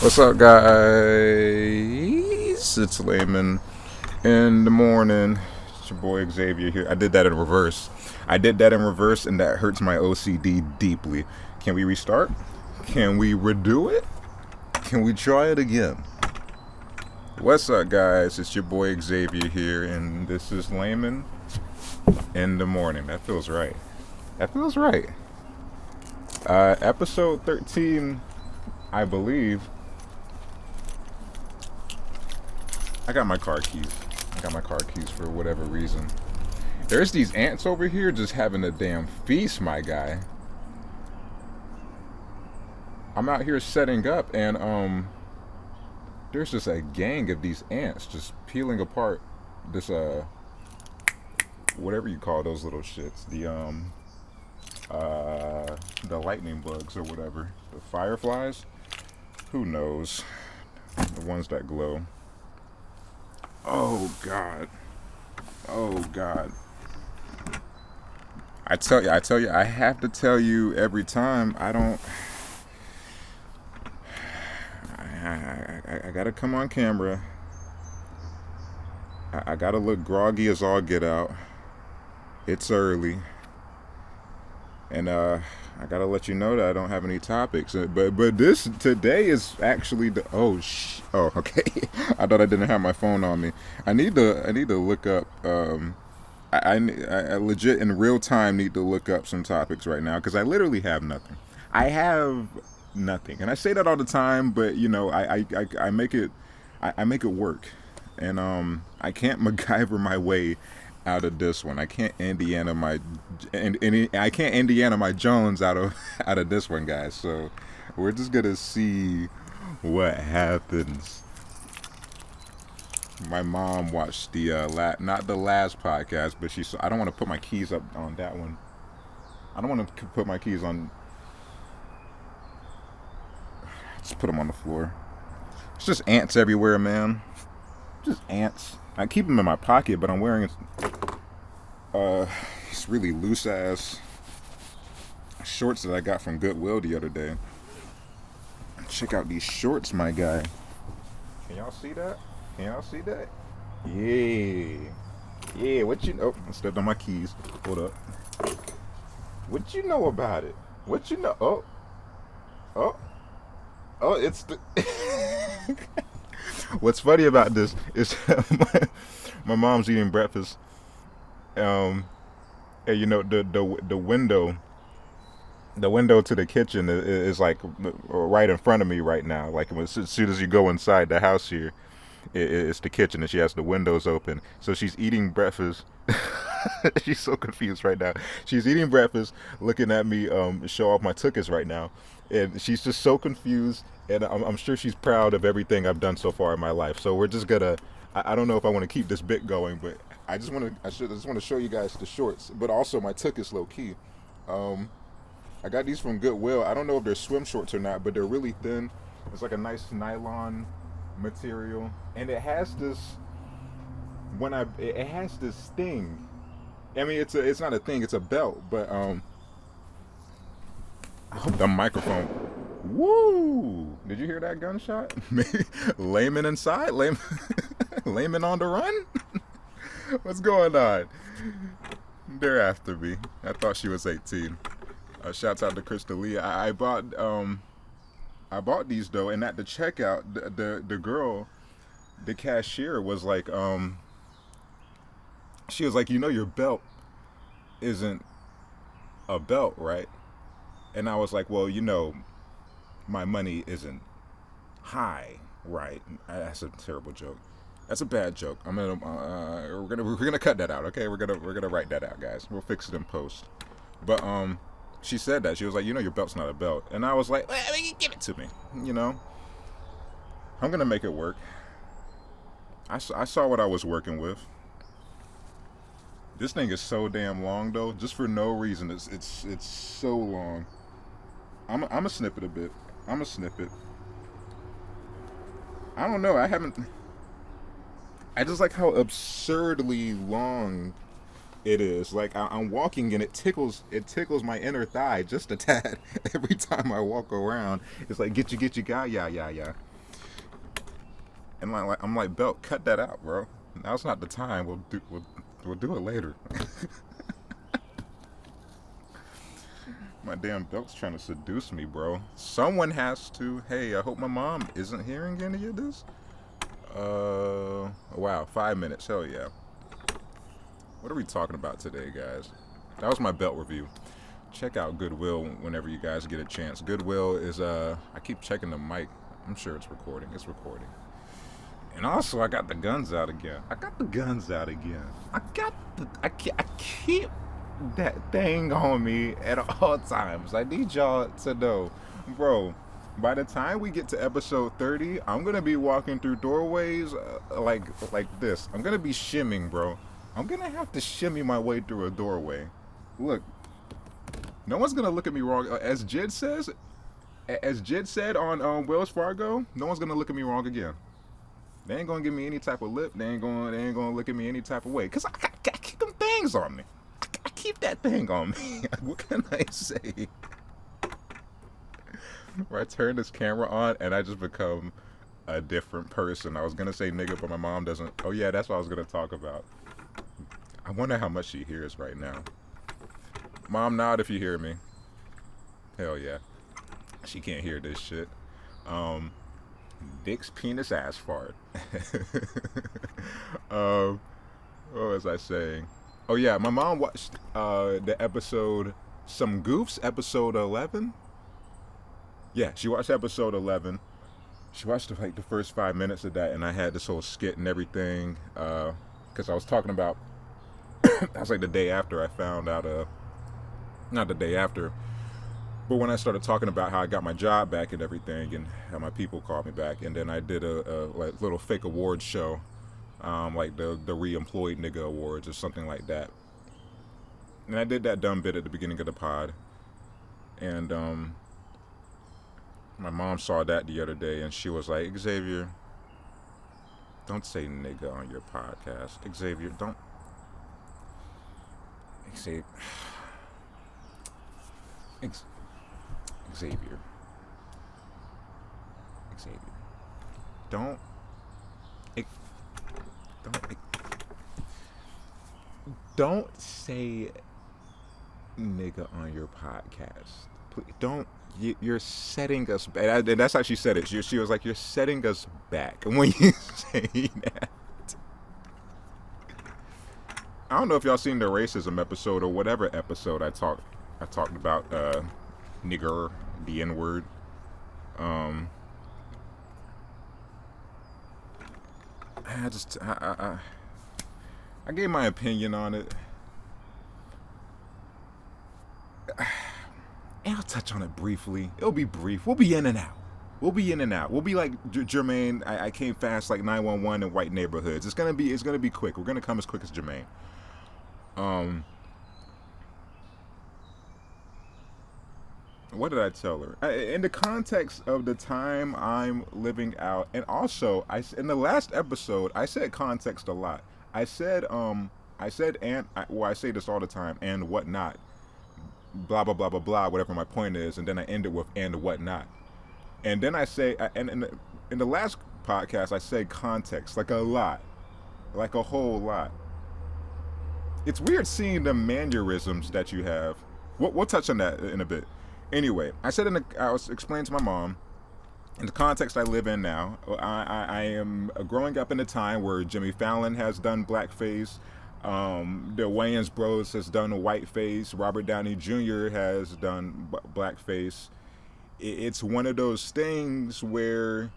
What's up, guys? It's Layman in the morning. It's your boy Xavier here. I did that in reverse. And that hurts my OCD deeply. Can we restart? Can we redo it? Can we try it again? What's up, guys? It's your boy Xavier here, and this is Layman in the morning. That feels right. That feels right. Episode 13, I believe. I got my car keys. For whatever reason. There's these ants over here just having a damn feast, my guy. I'm out here setting up, and there's just a gang of these ants just peeling apart this whatever you call those little shits, the lightning bugs or whatever, the fireflies. Who knows? The ones that glow. Oh God. Oh God. I tell you, I have to tell you every time. I gotta come on camera. I gotta look groggy as all get out. It's early, and I gotta let you know that I don't have any topics. But this today is actually the oh okay. I thought I didn't have my phone on me. I need to look up I legit in real time need to look up some topics right now because I literally have nothing. I have nothing, and I say that all the time, but I make it I make it work, and I can't MacGyver my way out of this one. I can't Indiana my Jones out of out of this one, guys. So we're just gonna see what happens. My mom watched the not the last podcast, but she saw. I don't want to put my keys up on that one. I don't want to put my keys on. Just put them on the floor. It's just ants everywhere, man. Just ants. I keep them in my pocket, but I'm wearing these really loose ass shorts that I got from Goodwill the other day. Check out these shorts, my guy. Can y'all see that? Can y'all see that? Yeah. Yeah, what you know? I stepped on my keys. Hold up. What you know about it? What you know? Oh, it's the. What's funny about this is my mom's eating breakfast. Um, and the window to the kitchen is like right in front of me right now. Like as soon as you go inside the house here, it's the kitchen, and she has the windows open. So she's eating breakfast. She's so confused right now. She's eating breakfast, looking at me show off my tuchus right now, and she's just so confused. And I'm sure she's proud of everything I've done so far in my life. So we're just gonna. I don't know if I want to keep this bit going, but I just want to show you guys the shorts, but also my tuchus low key. Um, I got these from Goodwill. I don't know if they're swim shorts or not, but they're really thin. It's like a nice nylon material, and it has this it has this thing. I mean, it's not a thing. It's a belt, but I hope the microphone. Woo! Did you hear that gunshot? Layman inside, Layman, Layman on the run. What's going on? They're after me. I thought she was 18. Shouts out to Crystalia. I bought these though, and at the checkout, the girl, the cashier was like, she was like, your belt isn't a belt, right? And I was like, well, my money isn't high, right? That's a terrible joke. That's a bad joke. We're gonna cut that out, okay? We're gonna write that out, guys. We'll fix it in post. But she said that she was like, your belt's not a belt, and I was like, well, give it to me. I'm gonna make it work. I saw what I was working with. This thing is so damn long though, just for no reason. It's so long. I'm a snip it a bit. I'm a snip it. I don't know. I just like how absurdly long it is. Like I'm walking and it tickles my inner thigh just a tad every time I walk around. It's like get you guy, yeah. And I'm like, Belt, cut that out, bro. Now's not the time. We'll do it later. My damn Belt's trying to seduce me, bro. Someone has to. Hey, I hope my mom isn't hearing any of this. Wow, 5 minutes. Hell yeah. What are we talking about today, guys? That was my Belt review. Check out Goodwill whenever you guys get a chance. Goodwill is I keep checking the mic. I'm sure it's recording. It's recording. And also, I got the guns out again. I keep that thing on me at all times. I need y'all to know, bro. By the time we get to episode 30, I'm gonna be walking through doorways like this. I'm gonna be shimming, bro. I'm gonna have to shimmy my way through a doorway. Look, no one's gonna look at me wrong. As Jid said on Wells Fargo, no one's gonna look at me wrong again. They ain't gonna give me any type of lip. They ain't gonna look at me any type of way. Cause I keep them things on me. I keep that thing on me. What can I say? Where I turn this camera on and I just become a different person. I was gonna say nigga, but my mom doesn't. Oh yeah, that's what I was gonna talk about. I wonder how much she hears right now. Mom, nod if you hear me. Hell yeah. She can't hear this shit. Dick's penis ass fart. What was I saying? Oh yeah, my mom watched the episode Some Goofs, episode 11. Yeah, she watched episode 11. She watched like the first 5 minutes of that, and I had this whole skit and everything. Because I was talking about, that was like the day after I found out, not the day after, but when I started talking about how I got my job back and everything, and how my people called me back, and then I did a like little fake awards show, like the re-employed nigga awards or something like that. And I did that dumb bit at the beginning of the pod, and my mom saw that the other day, and she was like, Xavier, don't say nigga on your podcast. Xavier, don't. Xavier. Xavier. Don't. Don't say nigga on your podcast. Please, don't. You're setting us back. And that's how she said it. She was like, you're setting us back. And when you say that, I don't know if y'all seen the racism episode or whatever episode I talked about nigger, the N-word. I gave my opinion on it. And I'll touch on it briefly. It'll be brief. We'll be in and out. We'll be like Jermaine. I came fast like 911 in white neighborhoods. It's gonna be quick. We're gonna come as quick as Jermaine. What did I tell her? In the context of the time I'm living out, and also in the last episode I said context a lot. I said I say this all the time, and whatnot, blah blah blah blah blah, whatever my point is, and then I end it with and whatnot, and then I say, and in the last podcast I said context like a lot, like a whole lot. It's weird seeing the mannerisms that you have. We'll touch on that in a bit. Anyway, I was explaining to my mom, in the context I live in now, I am growing up in a time where Jimmy Fallon has done blackface, the Wayans Bros has done whiteface, Robert Downey Jr. has done blackface. It's one of those things where,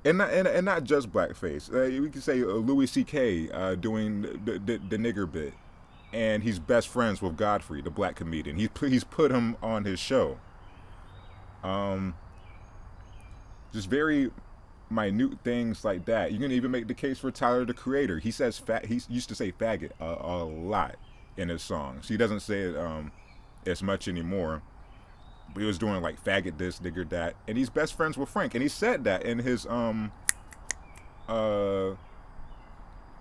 and not just blackface. We can say Louis C.K. Doing the nigger bit, and he's best friends with Godfrey, the black comedian. He's put him on his show. Just very minute things like that. You can even make the case for Tyler the Creator. He used to say faggot a lot in his songs. He doesn't say it as much anymore. But he was doing like faggot this, nigger that, and he's best friends with Frank. And he said that in his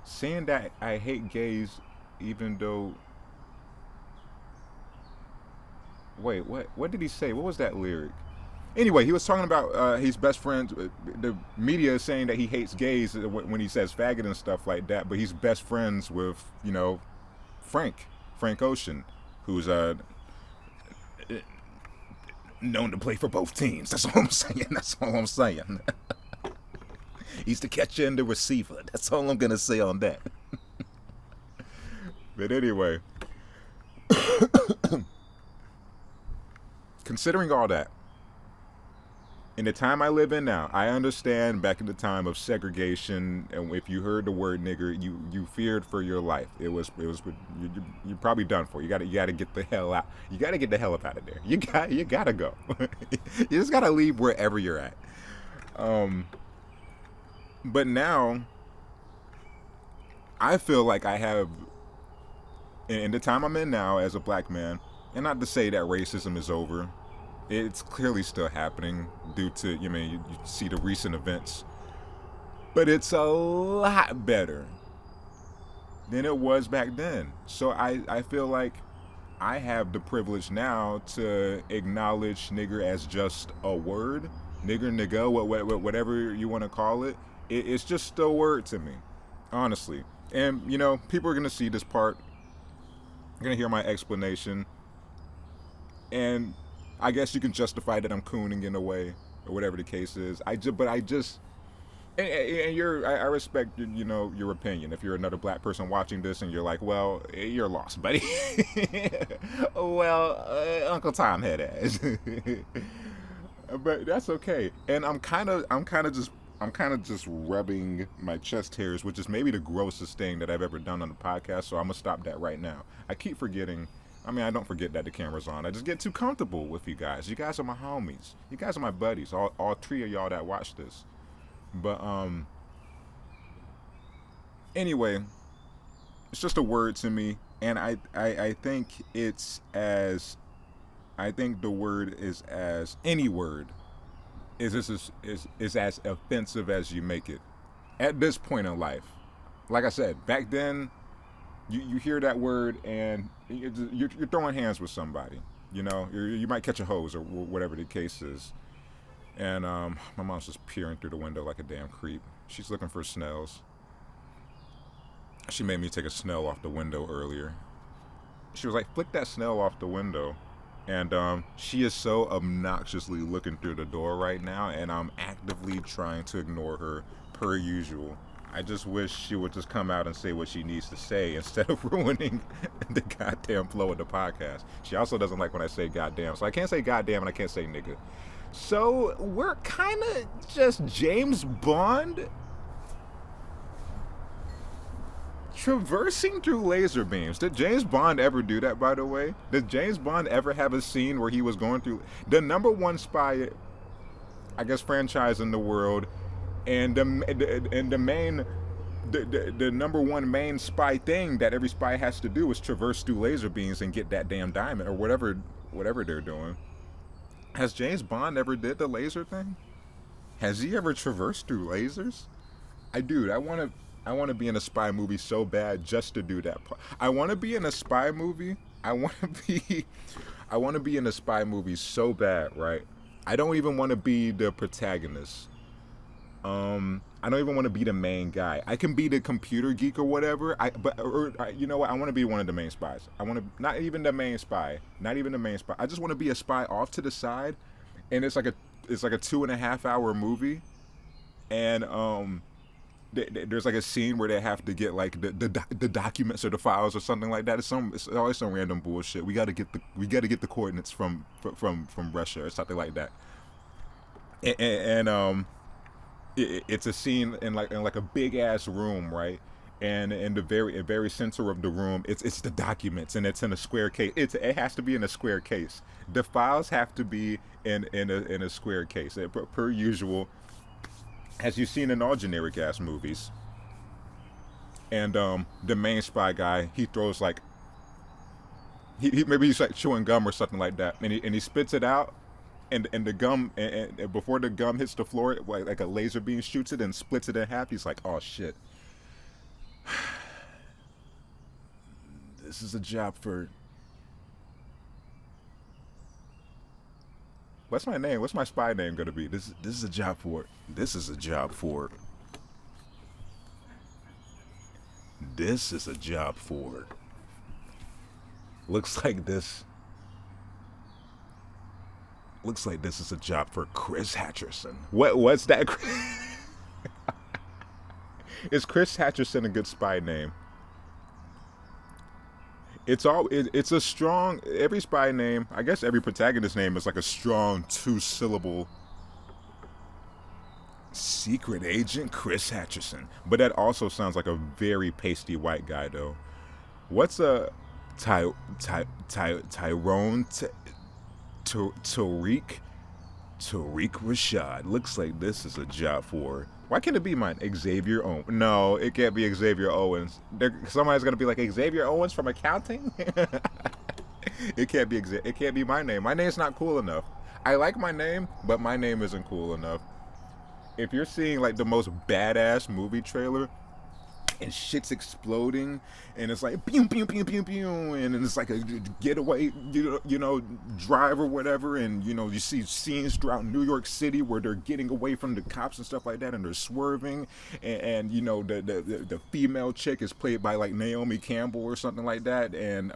saying that I hate gays, even though. Wait, what did he say? What was that lyric? Anyway, he was talking about his best friends. The media is saying that he hates gays when he says faggot and stuff like that, but he's best friends with, Frank Ocean, who's known to play for both teams. That's all I'm saying. That's all I'm saying. He's the catcher and the receiver. That's all I'm gonna say on that. But anyway, considering all that, in the time I live in now, I understand back in the time of segregation, and if you heard the word nigger, you feared for your life. You're probably done for. You gotta get the hell out. You gotta get the hell up out of there. You gotta go. You just gotta leave wherever you're at. But now, I feel like I have, in the time I'm in now as a black man, and not to say that racism is over, it's clearly still happening due to, you see the recent events, but it's a lot better than it was back then. So I feel like I have the privilege now to acknowledge nigger as just a word, nigga, whatever you want to call it. It's just a word to me, honestly. And people are gonna see this part, they're gonna hear my explanation, and I guess you can justify that I'm cooning in a way, or whatever the case is. I respect, your opinion. If you're another black person watching this and you're like, well, you're lost, buddy. Well, Uncle Tom had ass. But that's okay. And I'm kind of just rubbing my chest hairs, which is maybe the grossest thing that I've ever done on the podcast. So I'm gonna stop that right now. I keep forgetting. I mean, I don't forget that the camera's on. I just get too comfortable with you guys. You guys are my homies. You guys are my buddies. All three of y'all that watch this. But anyway, it's just a word to me, and I think I think the word is as any word is as offensive as you make it at this point in life. Like I said, back then, you hear that word and you're throwing hands with somebody. You might catch a hose or whatever the case is. And my mom's just peering through the window like a damn creep. She's looking for snails. She made me take a snail off the window earlier. She was like, flick that snail off the window. And she is so obnoxiously looking through the door right now, and I'm actively trying to ignore her per usual. I just wish she would just come out and say what she needs to say instead of ruining the goddamn flow of the podcast. She also doesn't like when I say goddamn, so I can't say goddamn and I can't say nigga. So we're kind of just James Bond traversing through laser beams. Did James Bond ever do that, by the way? Did James Bond ever have a scene where he was going through the number one spy, I guess, franchise in the world, and the number one main spy thing that every spy has to do is traverse through laser beams and get that damn diamond or whatever they're doing. Has James Bond ever did the laser thing? Has he ever traversed through lasers? I want to be in a spy movie so bad just to do that. I want to be in a spy movie. I want to be in a spy movie so bad, right? I don't even want to be the protagonist. I don't even want to be the main guy. I can be the computer geek or whatever. You know what? I want to be one of the main spies. I want to not even the main spy. Not even the main spy. I just want to be a spy off to the side, and it's like a 2.5 hour movie, and there's like a scene where they have to get like the documents or the files or something like that. It's always some random bullshit. We got to get the coordinates from Russia or something like that. And it's a scene in like a big ass room, right? And in the very center of the room, it's the documents, and it's in a square case. It has to be in a square case. The files have to be in a square case, per usual, as you've seen in all generic ass movies. And the main spy guy, he throws like maybe he's like chewing gum or something like that, and he spits it out, and the gum, and before the gum hits the floor, like a laser beam shoots it and splits it in half. He's like, oh shit, this is a job for What's my name? What's my spy name gonna be? This is a job for. This is a job for. This is a job for. Looks like this. Looks like this is a job for Chris Hatcherson. What's that? Is Chris Hatcherson a good spy name? It's a strong every spy name. I guess every protagonist name is like a strong two-syllable. Secret Agent Chris Hatcherson. But that also sounds like a very pasty white guy, though. What's a Tyrone Tariq Rashad? Looks like this is a job for. Why can't it be mine? Xavier Owens. No, it can't be Xavier Owens. Somebody's gonna be like Xavier Owens from accounting. It can't be. It can't be my name. My name's not cool enough. I like my name, but my name isn't cool enough. If you're seeing like the most badass movie trailer and shit's exploding and it's like pew pew pew pew pew and it's like a getaway drive or whatever, and you see scenes throughout New York City where they're getting away from the cops and stuff like that, and they're swerving, and the female chick is played by like Naomi Campbell or something like that, and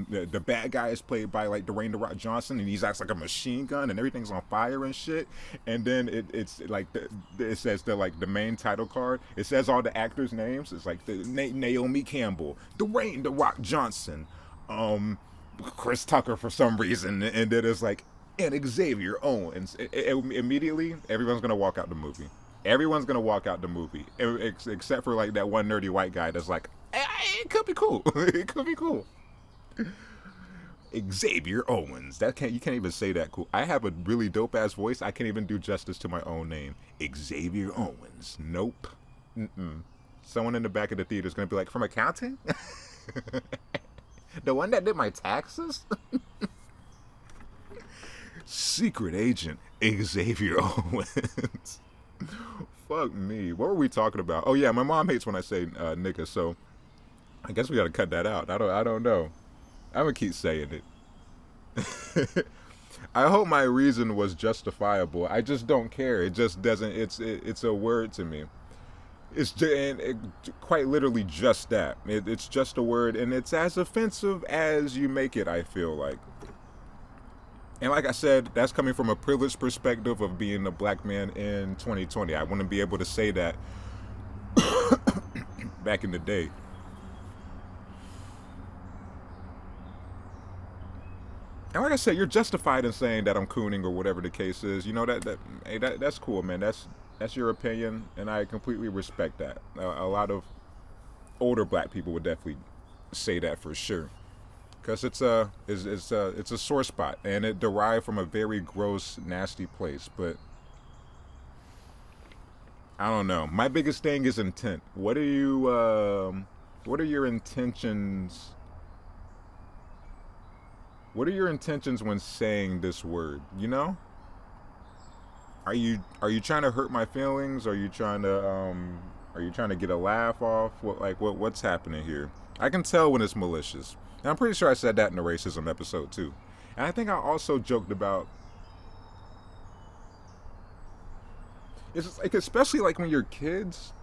the bad guy is played by like Dwayne The Rock Johnson, and he's acts like a machine gun and everything's on fire and shit, and then it's like it says the main title card, it says all the actors' names. It's like Naomi Campbell, Dwayne The Rock Johnson, Chris Tucker for some reason, and then it's like, and Xavier Owens. Immediately, everyone's gonna walk out the movie. Everyone's gonna walk out the movie, except for like that one nerdy white guy that's like, it could be cool. It could be cool. Xavier Owens. You can't even say that cool. I have a really dope ass voice. I can't even do justice to my own name. Xavier Owens. Nope. Mm-mm. Someone in the back of the theater is going to be like, from accounting? The one that did my taxes? Secret Agent Xavier Owens. Fuck me. What were we talking about? Oh yeah, my mom hates when I say nigga, so I guess we got to cut that out. I don't know. I'm going to keep saying it. I hope my reason was justifiable. I just don't care. It just doesn't. It's a word to me. It's quite literally just that. It's just a word, and it's as offensive as you make it, I feel like. And like I said, that's coming from a privileged perspective of being a black man in 2020. I wouldn't be able to say that back in the day. And like I said, you're justified in saying that I'm cooning or whatever the case is. That's cool, man. That's your opinion, and I completely respect that. A lot of older black people would definitely say that for sure, because it's a sore spot, and it derived from a very gross, nasty place. But I don't know. My biggest thing is intent. What are your intentions? What are your intentions when saying this word? Are you trying to hurt my feelings? Are you trying to get a laugh off? What's happening here? I can tell when it's malicious. And I'm pretty sure I said that in the racism episode too. And I think I also joked about, it's like, especially like when you're kids.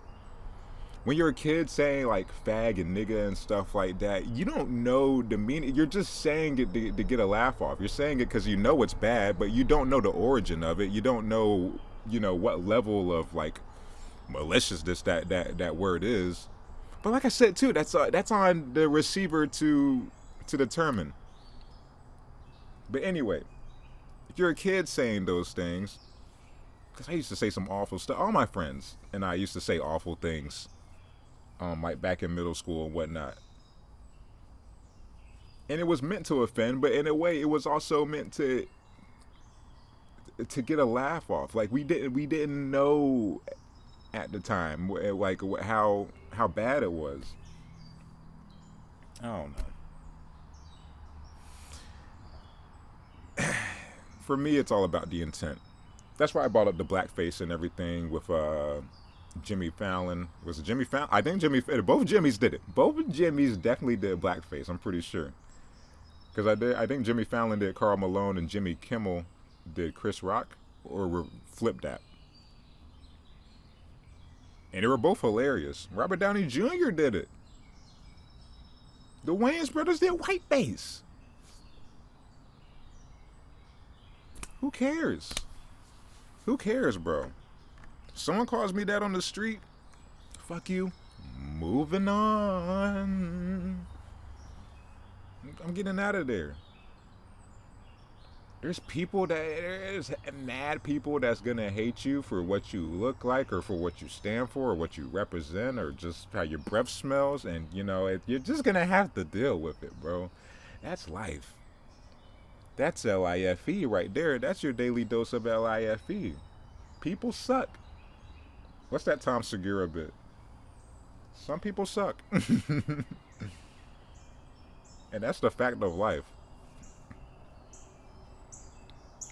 When you're a kid saying like fag and nigga and stuff like that, you don't know the meaning. You're just saying it to get a laugh off. You're saying it because you know it's bad, but you don't know the origin of it. You don't know, what level of like maliciousness that word is. But like I said too, that's on the receiver to determine. But anyway, if you're a kid saying those things, because I used to say some awful stuff. All my friends and I used to say awful things. Like back in middle school and whatnot, and it was meant to offend, but in a way, it was also meant to get a laugh off. Like we didn't know at the time, like how bad it was. I don't know. For me, it's all about the intent. That's why I brought up the blackface and everything with Jimmy Fallon. Was it Jimmy Fallon? I think both Jimmys did it. Both Jimmys definitely did blackface. I'm pretty sure. Because I think Jimmy Fallon did Karl Malone and Jimmy Kimmel Did Chris Rock or Flip That? And they were both hilarious. Robert Downey Jr. did it. The Wayans brothers did Whiteface. Who cares? Who cares, bro? Someone calls me that on the street. Fuck you. Moving on. I'm getting out of there. There's mad people that's gonna hate you for what you look like or for what you stand for or what you represent or just how your breath smells, and you're just gonna have to deal with it, bro. That's life. That's LIFE right there. That's your daily dose of LIFE. People suck. What's that Tom Segura bit? Some people suck. And that's the fact of life.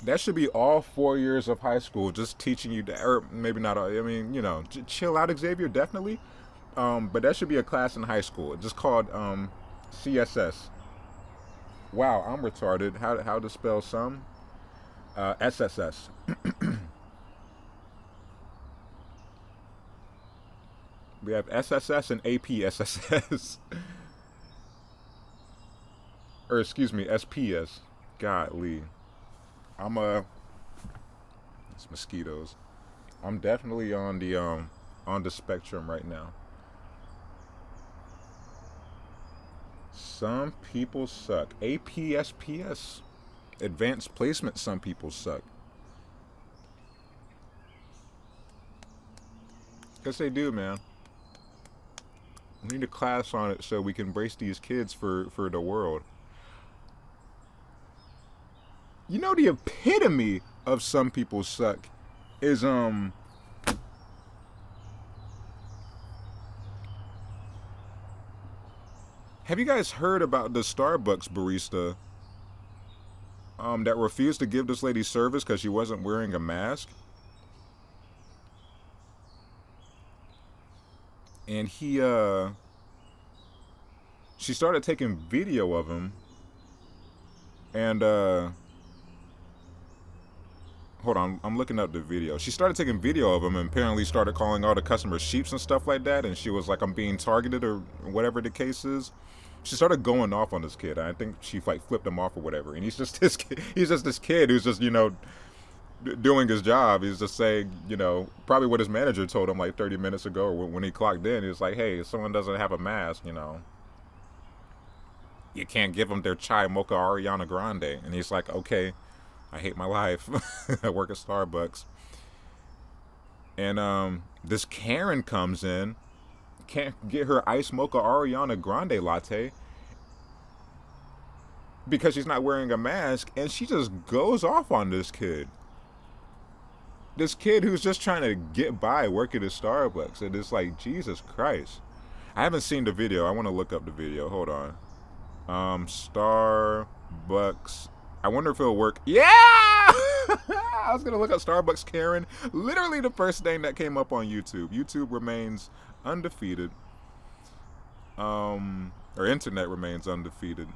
That should be all 4 years of high school, just teaching you, or maybe not. I mean, chill out, Xavier, definitely. But that should be a class in high school, just called CSS. Wow, I'm retarded. How to spell some? SSS. We have SSS and APSSS. Or excuse me, SPS. Godly. It's mosquitoes. I'm definitely on the spectrum right now. Some people suck. APSPS. Advanced placement, some people suck. Guess they do, man. We need a class on it so we can brace these kids for the world. You know, the epitome of some people suck is have you guys heard about the Starbucks barista that refused to give this lady service because she wasn't wearing a mask? And she started taking video of him, and hold on, I'm looking up the video. She started taking video of him and apparently started calling all the customers sheeps and stuff like that, and she was like, I'm being targeted or whatever the case is. She started going off on this kid. I think she like flipped him off or whatever, and he's just this kid who's just doing his job. He's just saying, probably what his manager told him like 30 minutes ago or when he clocked in. He was like, hey, if someone doesn't have a mask, you can't give them their chai mocha Ariana Grande. And he's like, okay, I hate my life. I work at Starbucks. And this Karen comes in, can't get her ice mocha Ariana Grande latte because she's not wearing a mask, and she just goes off on this kid. This kid who's just trying to get by working at Starbucks, and it's like, Jesus Christ. I haven't seen the video. I want to look up the video. Hold on. Starbucks. I wonder if it'll work. Yeah! I was going to look up Starbucks Karen. Literally the first thing that came up on YouTube. YouTube remains undefeated. Or internet remains undefeated.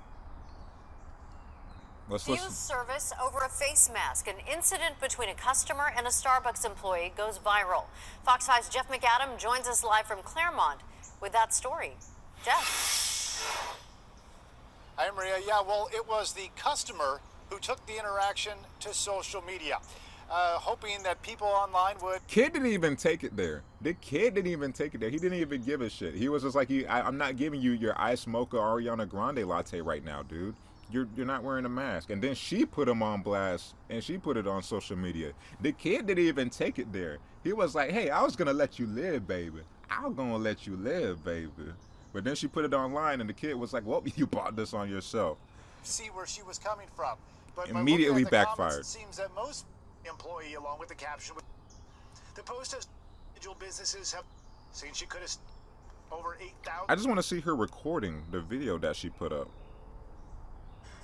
Let's listen. Refused service over a face mask. An incident between a customer and a Starbucks employee goes viral. Fox 5's Jeff McAdam joins us live from Claremont with that story. Jeff. Hi, Maria. Yeah, well, it was the customer who took the interaction to social media, hoping that people online would... Kid didn't even take it there. The kid didn't even take it there. He didn't even give a shit. He was just like, I'm not giving you your ice mocha Ariana Grande latte right now, dude. You're not wearing a mask. And then she put him on blast, and she put it on social media. The kid didn't even take it there. He was like, hey, I was going to let you live, baby. I'm going to let you live, baby. But then she put it online, and the kid was like, well, you bought this on yourself. See where she was coming from. But immediately backfired. Comments, it seems that most employee, along with the caption, the post has individual businesses have seen she could have over 8,000. I just want to see her recording the video that she put up.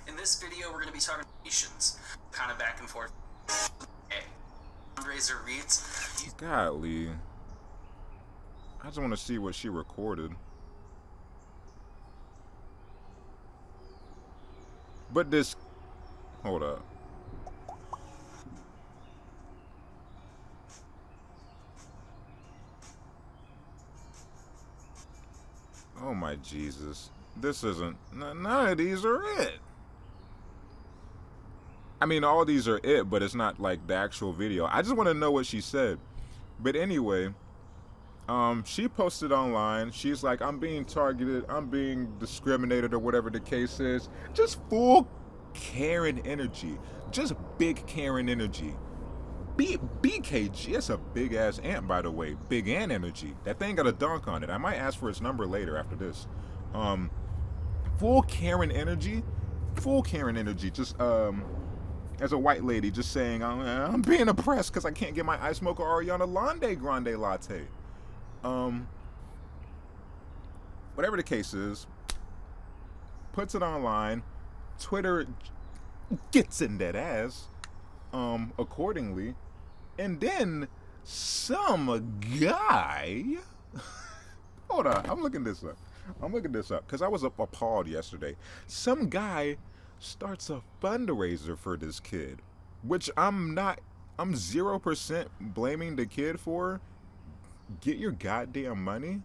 In this video, we're going to be talking nations, kind of back and forth. Okay. Fundraiser reads. Golly. I just want to see what she recorded. But this... Hold up. Oh my Jesus. This isn't. None of these are it. I mean, all these are it, but it's not like the actual video. I just want to know what she said. But anyway, she posted online. She's like, I'm being targeted. I'm being discriminated or whatever the case is. Just full Karen energy. Just big Karen energy. BKG, it's a big ass ant, by the way. Big ant energy. That thing got a dunk on it. I might ask for its number later after this. Full Karen energy. Full Karen energy. Just, as a white lady, just saying, I'm being oppressed because I can't get my Ice Mocha Ariana Grande latte. Whatever the case is, puts it online. Twitter gets in that ass, accordingly. And then some guy. Hold on, I'm looking this up because I was appalled yesterday. Some guy starts a fundraiser for this kid, which I'm 0% blaming the kid for. Get your goddamn money.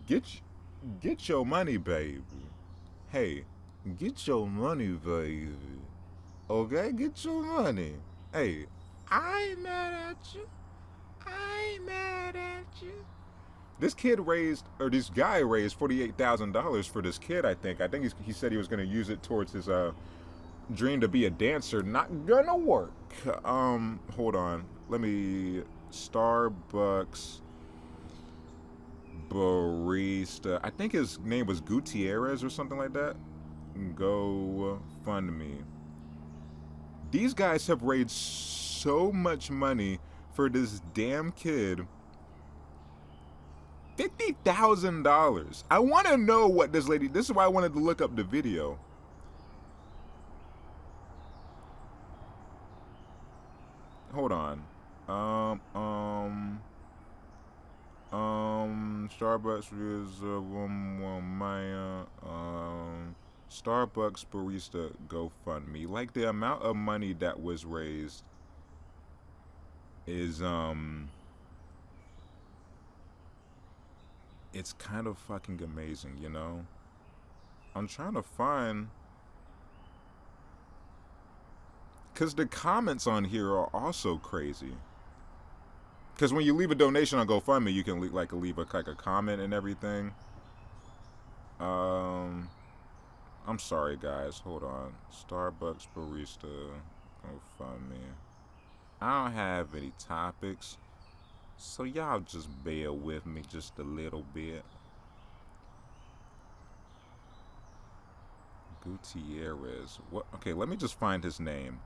Get your money, baby. Hey, get your money, baby. Okay, get your money. Hey, I ain't mad at you. I ain't mad at you. This guy raised $48,000 for this kid. I think he said he was going to use it towards his dream to be a dancer. Not gonna work. Hold on. Let me. Starbucks barista. I think his name was Gutierrez or something like that. Go fund me. These guys have raised so much money for this damn kid. $50,000. I want to know what this lady. This is why I wanted to look up the video. Hold on. Starbucks is my Starbucks barista GoFundMe. Like the amount of money that was raised is it's kind of fucking amazing, you know? I'm trying to find, because the comments on here are also crazy. Because when you leave a donation on GoFundMe, you can leave a comment and everything. I'm sorry, guys. Hold on. Starbucks barista GoFundMe. I don't have any topics, so y'all just bear with me just a little bit. Gutierrez. What? Okay, let me just find his name.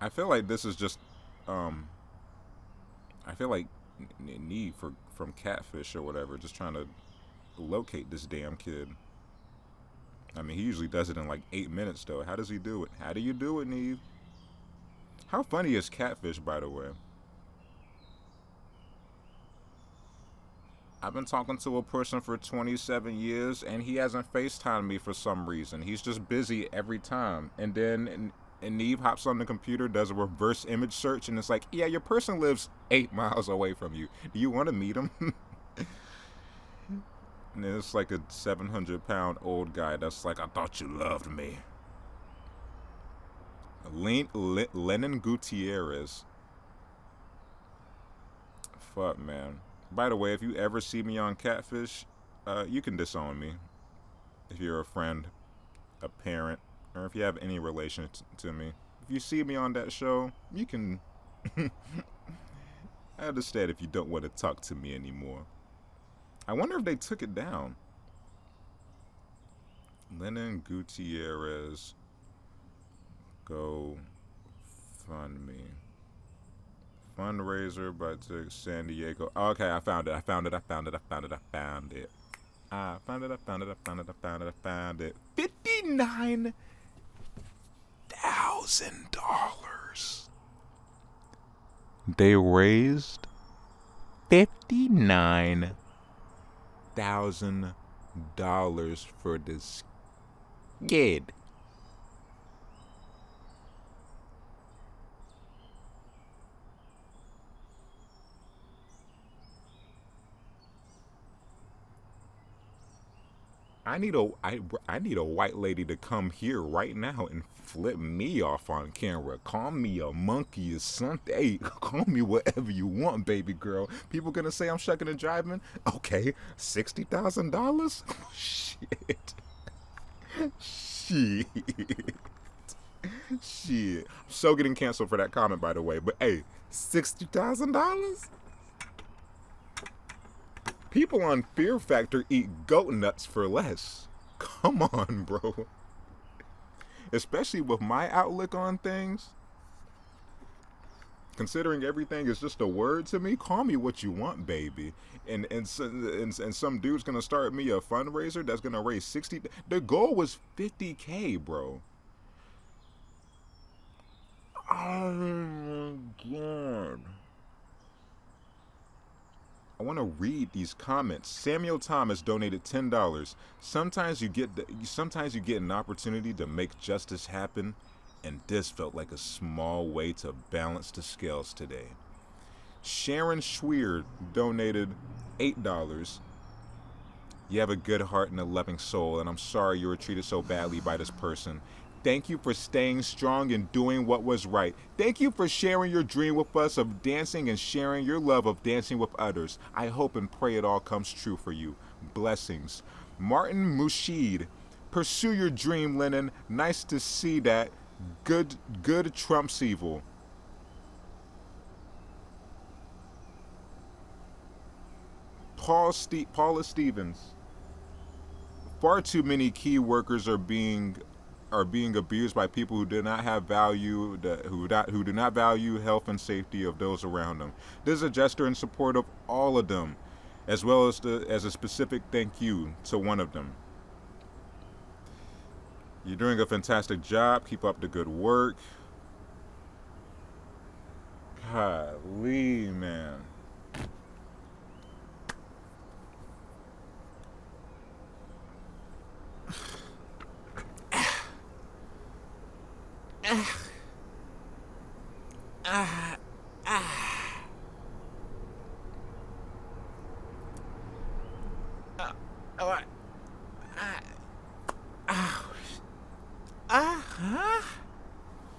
I feel like this is just, I feel like Neve from Catfish or whatever, just trying to locate this damn kid. I mean, he usually does it in like 8 minutes, though. How does he do it? How do you do it, Neve? How funny is Catfish, by the way? I've been talking to a person for 27 years, and he hasn't FaceTimed me for some reason. He's just busy every time. And then and Neve hops on the computer, does a reverse image search, and it's like, yeah, your person lives 8 miles away from you. Do you want to meet him? And it's like a 700-pound old guy that's like, I thought you loved me. Lennon Gutierrez. Fuck, man. By the way, if you ever see me on Catfish, you can disown me. If you're a friend, a parent, or if you have any relation to me. If you see me on that show, you can... I understand if you don't want to talk to me anymore. I wonder if they took it down. Lennon Gutierrez. Go fund me. Fundraiser by San Diego. Okay, I found it. $59,000. They raised $59,000 for this kid. I need a white lady to come here right now and flip me off on camera. Call me a monkey or something. Hey, call me whatever you want, baby girl. People gonna say I'm shucking and jiving. Okay, $60,000. Shit. Shit. Shit. I'm so getting canceled for that comment, by the way. But hey, $60,000. People on Fear Factor eat goat nuts for less. Come on, bro. Especially with my outlook on things. Considering everything is just a word to me, call me what you want, baby. And some dude's gonna start me a fundraiser that's gonna raise 60. The goal was 50K, bro. Oh my god. I want to read these comments. Samuel Thomas donated $10. Sometimes you get an opportunity to make justice happen, and this felt like a small way to balance the scales today. Sharon Schweer donated $8. You have a good heart and a loving soul, and I'm sorry you were treated so badly by this person. Thank you for staying strong and doing what was right. Thank you for sharing your dream with us of dancing and sharing your love of dancing with others. I hope and pray it all comes true for you. Blessings. Martin Mushid, pursue your dream, Lennon. Nice to see that. Good trumps evil. Paula Stevens. Far too many key workers are being abused by people who do not have value, who do not value health and safety of those around them. This is a gesture in support of all of them, as well as a specific thank you to one of them. You're doing a fantastic job. Keep up the good work. Golly, man.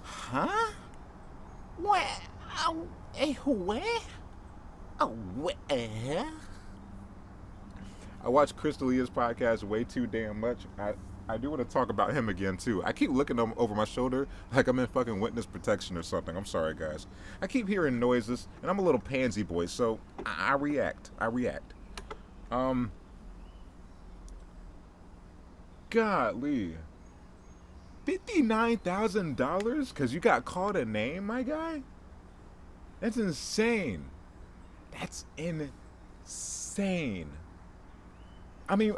Huh? Where? Where? Where? I watch Chris D'Elia's podcast way too damn much. I do want to talk about him again too. I keep looking over my shoulder like I'm in fucking witness protection or something. I'm sorry, guys. I keep hearing noises, and I'm a little pansy boy, so I react. Golly. $59,000 because you got called a name, my guy? That's insane. That's insane. I mean,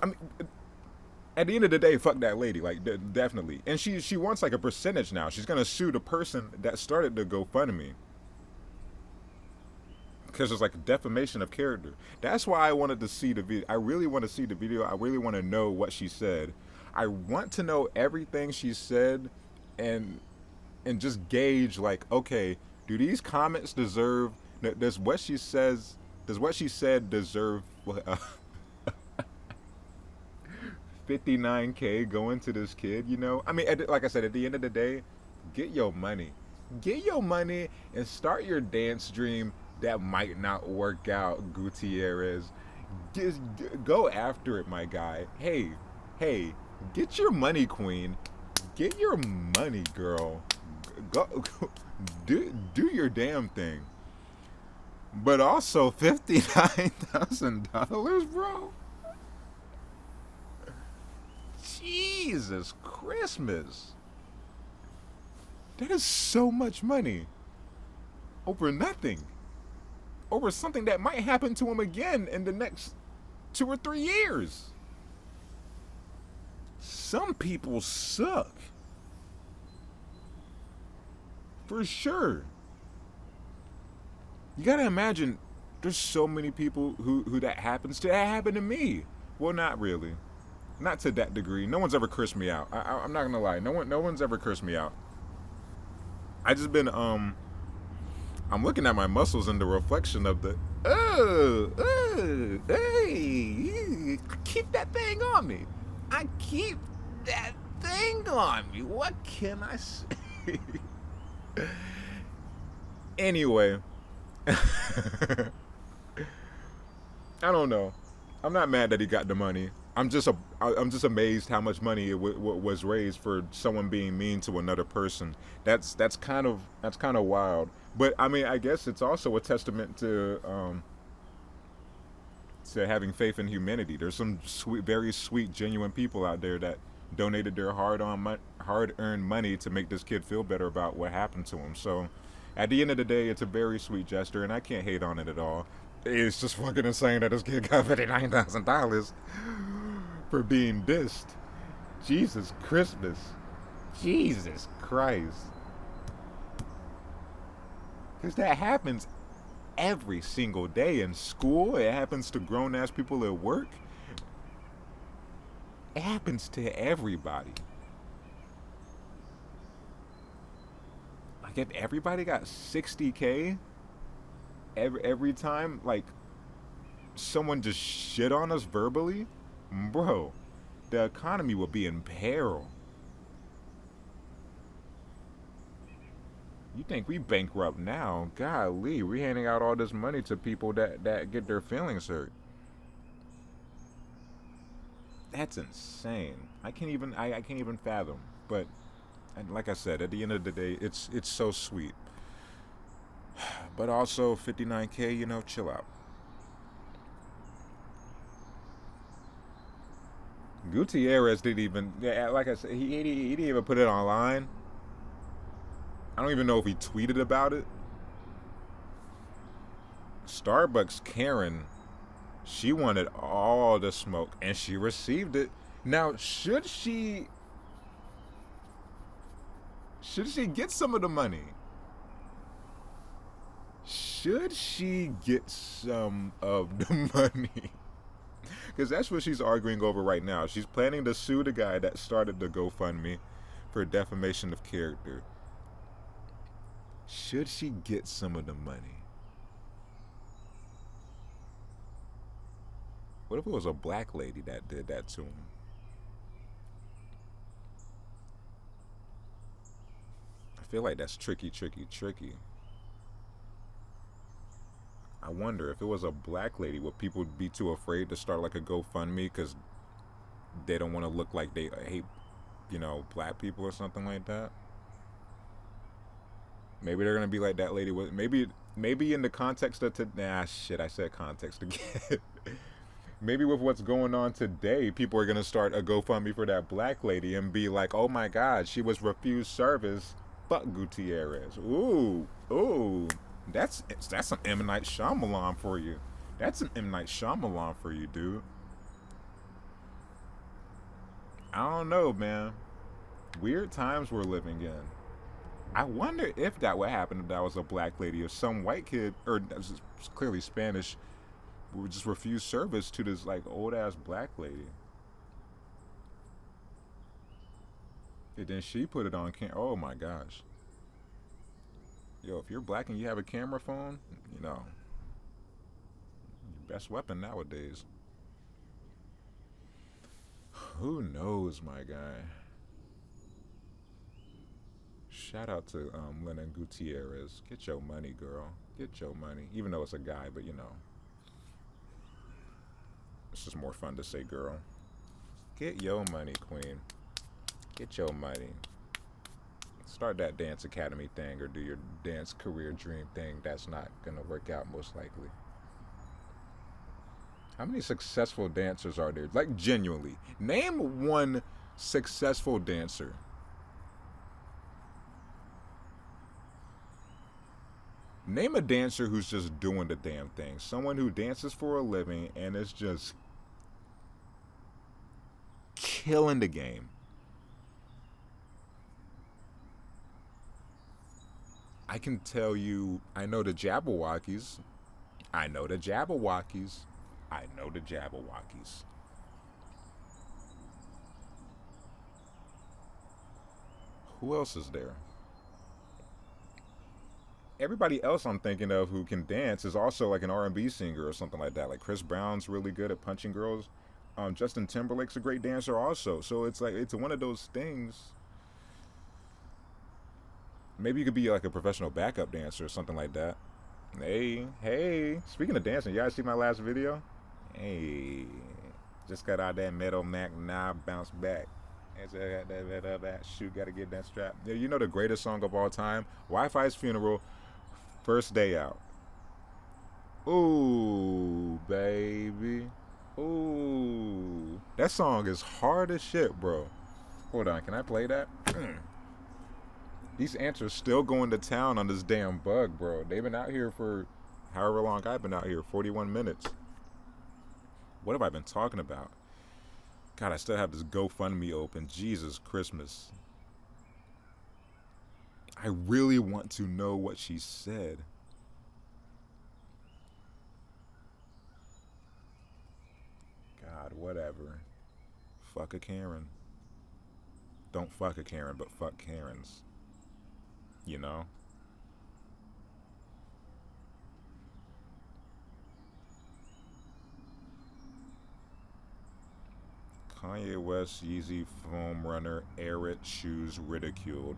at the end of the day, fuck that lady, like definitely. And she wants like a percentage now. She's gonna sue the person that started the GoFundMe because it's like a defamation of character. That's why I wanted to see the video. I really want to see the video. I really want to know what she said. I want to know everything she said, and just gauge like, okay, do these comments deserve? Does what she said deserve? 59K going to this kid, you know? I mean, like I said, at the end of the day, get your money. Get your money and start your dance dream that might not work out, Gutierrez. Just go after it, my guy. Hey, get your money, queen. Get your money, girl. Go do your damn thing. But also $59,000, bro? Jesus Christmas. That is so much money. Over nothing. Over something that might happen to him again in the next 2 or 3 years. Some people suck. For sure. You gotta imagine there's so many people who that happens to. That happened to me. Well, not really. Not to that degree. No one's ever cursed me out. I'm not gonna lie. No one's ever cursed me out. I just been I'm looking at my muscles in the reflection of the hey, keep that thing on me. I keep that thing on me. What can I say? Anyway, I don't know. I'm not mad that he got the money. I'm just amazed how much money was raised for someone being mean to another person. That's kind of wild. But I mean, I guess it's also a testament to having faith in humanity. There's some sweet, very sweet, genuine people out there that donated their hard-earned money to make this kid feel better about what happened to him. So, at the end of the day, it's a very sweet gesture, and I can't hate on it at all. It's just fucking insane that this kid got $59,000 for being dissed. Jesus Christmas. Jesus Christ. Because that happens every single day in school. It happens to grown ass people at work. It happens to everybody. Like if everybody got 60K every time like someone just shit on us verbally, bro, the economy would be in peril. You think we bankrupt now? Golly, we handing out all this money to people that get their feelings hurt. That's insane. I can't even fathom. But and like I said, at the end of the day, it's so sweet. But also 59K, chill out. Gutierrez didn't even, yeah, like I said, he didn't even put it online. I don't even know if he tweeted about it. Starbucks Karen, she wanted all the smoke and she received it. Now, should she get some of the money? Should she get some of the money? Because that's what she's arguing over right now. She's planning to sue the guy that started the GoFundMe for defamation of character. Should she get some of the money? What if it was a black lady that did that to him? I feel like that's tricky, tricky, tricky. I wonder if it was a black lady, would people be too afraid to start like a GoFundMe because they don't want to look like they hate, black people or something like that? Maybe they're gonna be like that lady was. Maybe in the context of shit. I said context again. Maybe with what's going on today, people are gonna start a GoFundMe for that black lady and be like, "Oh my God, she was refused service. Fuck Gutierrez." Ooh. That's some M Night Shyamalan for you. That's some M Night Shyamalan for you, dude. I don't know, man. Weird times we're living in. I wonder if that would happen if that was a black lady, if some white kid, or clearly Spanish, would just refuse service to this like old ass black lady. And then she put it on camera. Oh my gosh. Yo, if you're black and you have a camera phone, your best weapon nowadays. Who knows, my guy? Shout out to Lennon Gutierrez. Get your money, girl. Get your money. Even though it's a guy, but it's just more fun to say girl. Get your money, queen. Get your money. Start that dance academy thing or do your dance career dream thing. That's not going to work out most likely. How many successful dancers are there? Like, genuinely. Name one successful dancer. Name a dancer who's just doing the damn thing. Someone who dances for a living and is just killing the game. I can tell you, I know the Jabberwockies. Who else is there? Everybody else I'm thinking of who can dance is also like an R&B singer or something like that. Like Chris Brown's really good at punching girls. Justin Timberlake's a great dancer also. So it's like it's one of those things. Maybe you could be like a professional backup dancer or something like that. Hey, hey. Speaking of dancing, you guys see my last video? Hey, just got out that metal Mac, now bounce back. And so I got that shoot, gotta get that strap. Yeah, you know the greatest song of all time? Wi-Fi's Funeral, First Day Out. Ooh, baby. Ooh. That song is hard as shit, bro. Hold on, can I play that? These ants are still going to town on this damn bug, bro. They've been out here for however long I've been out here, 41 minutes. What have I been talking about? God, I still have this GoFundMe open. Jesus Christmas. I really want to know what she said. God, whatever. Fuck a Karen. Don't fuck a Karen, but fuck Karens. You know? Kanye West Yeezy foam runner Arid shoes ridiculed.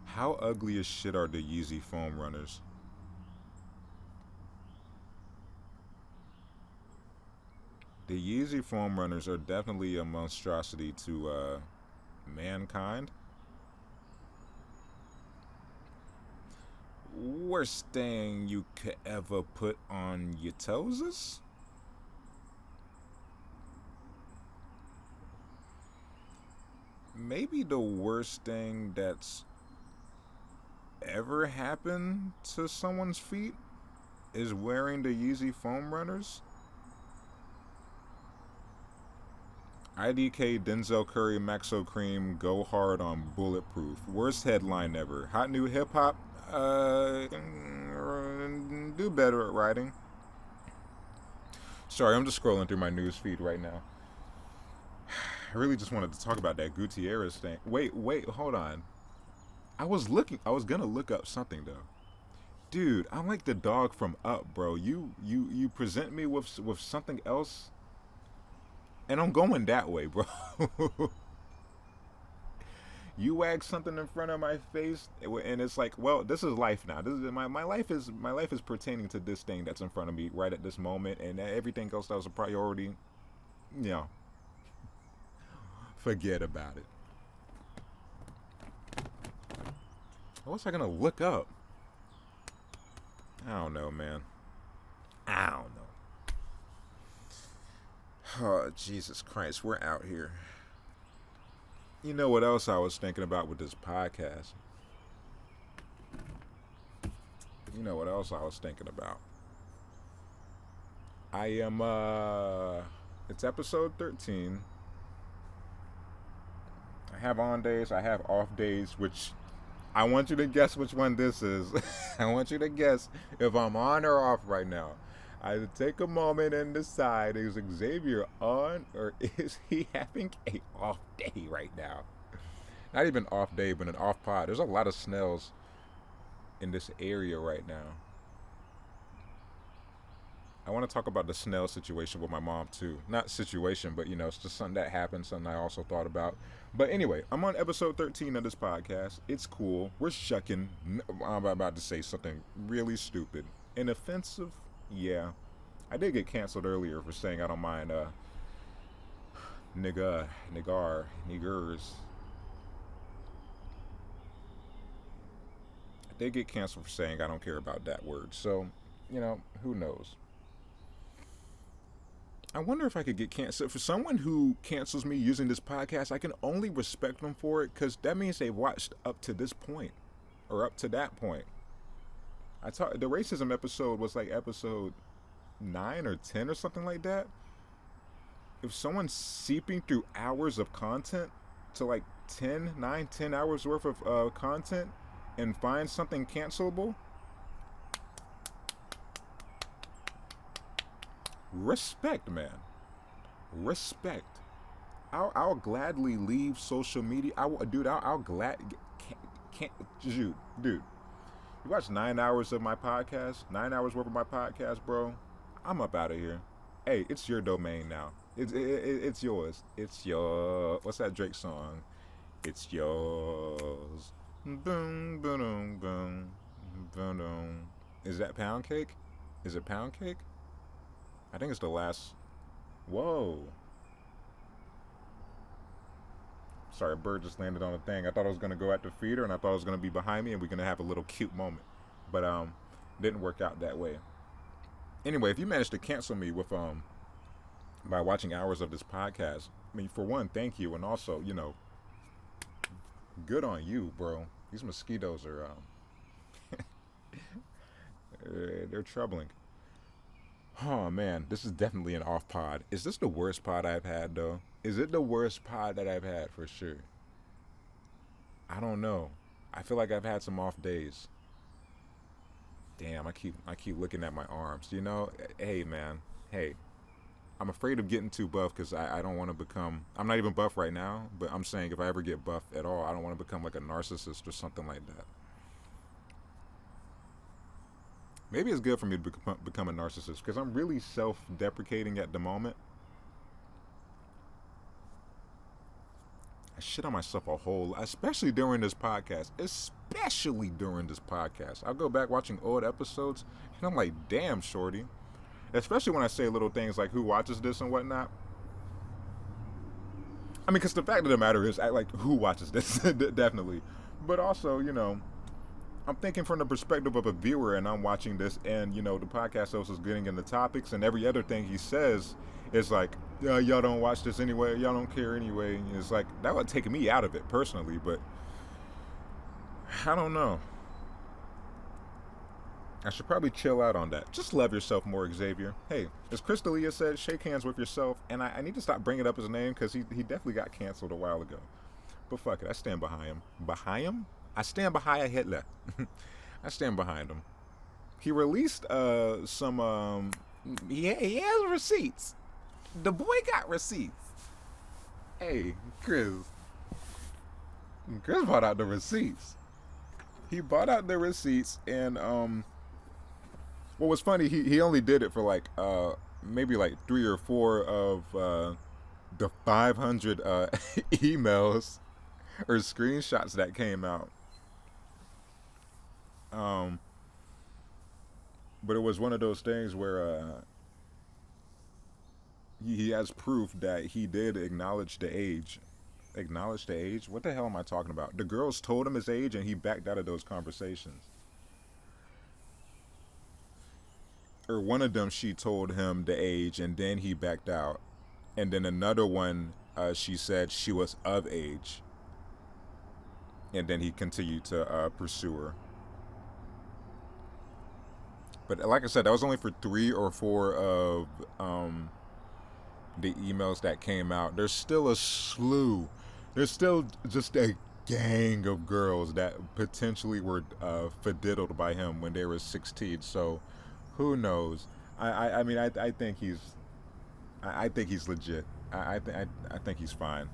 How ugly as shit are the Yeezy foam runners? The Yeezy foam runners are definitely a monstrosity to mankind. Worst thing you could ever put on your toes? Maybe the worst thing that's ever happened to someone's feet is wearing the Yeezy foam runners. IDK Denzel Curry Maxo Cream go hard on Bulletproof. Worst headline ever. Hot new hip hop. Do better at writing. Sorry, I'm just scrolling through my news feed right now. I really just wanted to talk about that Gutierrez thing. Wait, hold on. I was gonna look up something though. Dude, I'm like the dog from Up, bro. You present me with something else, and I'm going that way, bro. You wag something in front of my face, and it's like, well, this is life now. This is my life is pertaining to this thing that's in front of me right at this moment, and everything else that was a priority, you know, forget about it. What's I gonna look up? I don't know, man. I don't know. Oh, Jesus Christ, we're out here. You know what else I was thinking about with this podcast? You know what else I was thinking about? I am, it's episode 13. I have on days, I have off days, which I want you to guess which one this is. I want you to guess if I'm on or off right now. I take a moment and decide, is Xavier on or is he having a off day right now? Not even off day, but an off pod. There's a lot of snails in this area right now. I want to talk about the snail situation with my mom too. Not situation, but you know, it's just something that happened, something I also thought about. But anyway, I'm on episode 13 of this podcast. It's cool. We're shucking. I'm about to say something really stupid and offensive. Yeah, I did get canceled earlier for saying I don't mind niggers. I did get canceled for saying I don't care about that word. So, you know, who knows? I wonder if I could get canceled. For someone who cancels me using this podcast, I can only respect them for it because that means they watched up to this point or up to that point. The racism episode was like episode 9 or 10 or something like that. If someone's seeping through hours of content to like 10 hours worth of content and finds something cancelable, respect, man. Respect. I'll gladly leave social media. I'll dude. You watch 9 hours of my podcast, 9 hours worth of my podcast, bro. I'm up out of here. Hey, it's your domain now. It's yours. It's your. What's that Drake song? It's yours. Boom, boom, boom, boom. Is that Pound Cake? Is it Pound Cake? I think it's the last. Whoa. Sorry, a bird just landed on a thing. I thought I was gonna go at the feeder, and I thought it was gonna be behind me, and we're gonna have a little cute moment, but didn't work out that way. Anyway, if you managed to cancel me with by watching hours of this podcast, I mean, for one, thank you, and also, good on you, bro. These mosquitoes are they're troubling. Oh man, this is definitely an off pod. Is this the worst pod I've had though? Is it the worst pod that I've had for sure? I don't know. I feel like I've had some off days. Damn, I keep looking at my arms. Hey man, hey. I'm afraid of getting too buff because I don't want to become. I'm not even buff right now, but I'm saying if I ever get buff at all, I don't want to become like a narcissist or something like that. Maybe it's good for me to become a narcissist because I'm really self-deprecating at the moment. I shit on myself a whole, especially during this podcast. Especially during this podcast, I'll go back watching old episodes, and I'm like, damn, shorty. Especially when I say little things like who watches this and whatnot. I mean, because the fact of the matter is, who watches this? Definitely. But also, I'm thinking from the perspective of a viewer, and I'm watching this, and, the podcast host is getting into topics, and every other thing he says is like, y'all don't watch this anyway, y'all don't care anyway. And it's like, that would take me out of it personally, but I don't know. I should probably chill out on that. Just love yourself more, Xavier. Hey, as Chris D'Elia said, shake hands with yourself. And I need to stop bringing up his name because he definitely got canceled a while ago. But fuck it, I stand behind him. Behind him? I stand behind Hitler. I stand behind him. He released some. He has receipts. The boy got receipts. Hey, Chris. Chris bought out the receipts. He bought out the receipts, and what was funny, he only did it for like maybe like 3 or 4 of the 500 emails or screenshots that came out. But it was one of those things where he has proof that he did acknowledge the age. Acknowledge the age? What the hell am I talking about? The girls told him his age, and he backed out of those conversations. Or one of them, she told him the age, and then he backed out. And then another one, she said she was of age. And then he continued to pursue her. But like I said, that was only for 3 or 4 of the emails that came out. There's still a slew. There's still just a gang of girls that potentially were fediddled by him when they were 16. So who knows? I mean, I think he's legit. I think he's fine.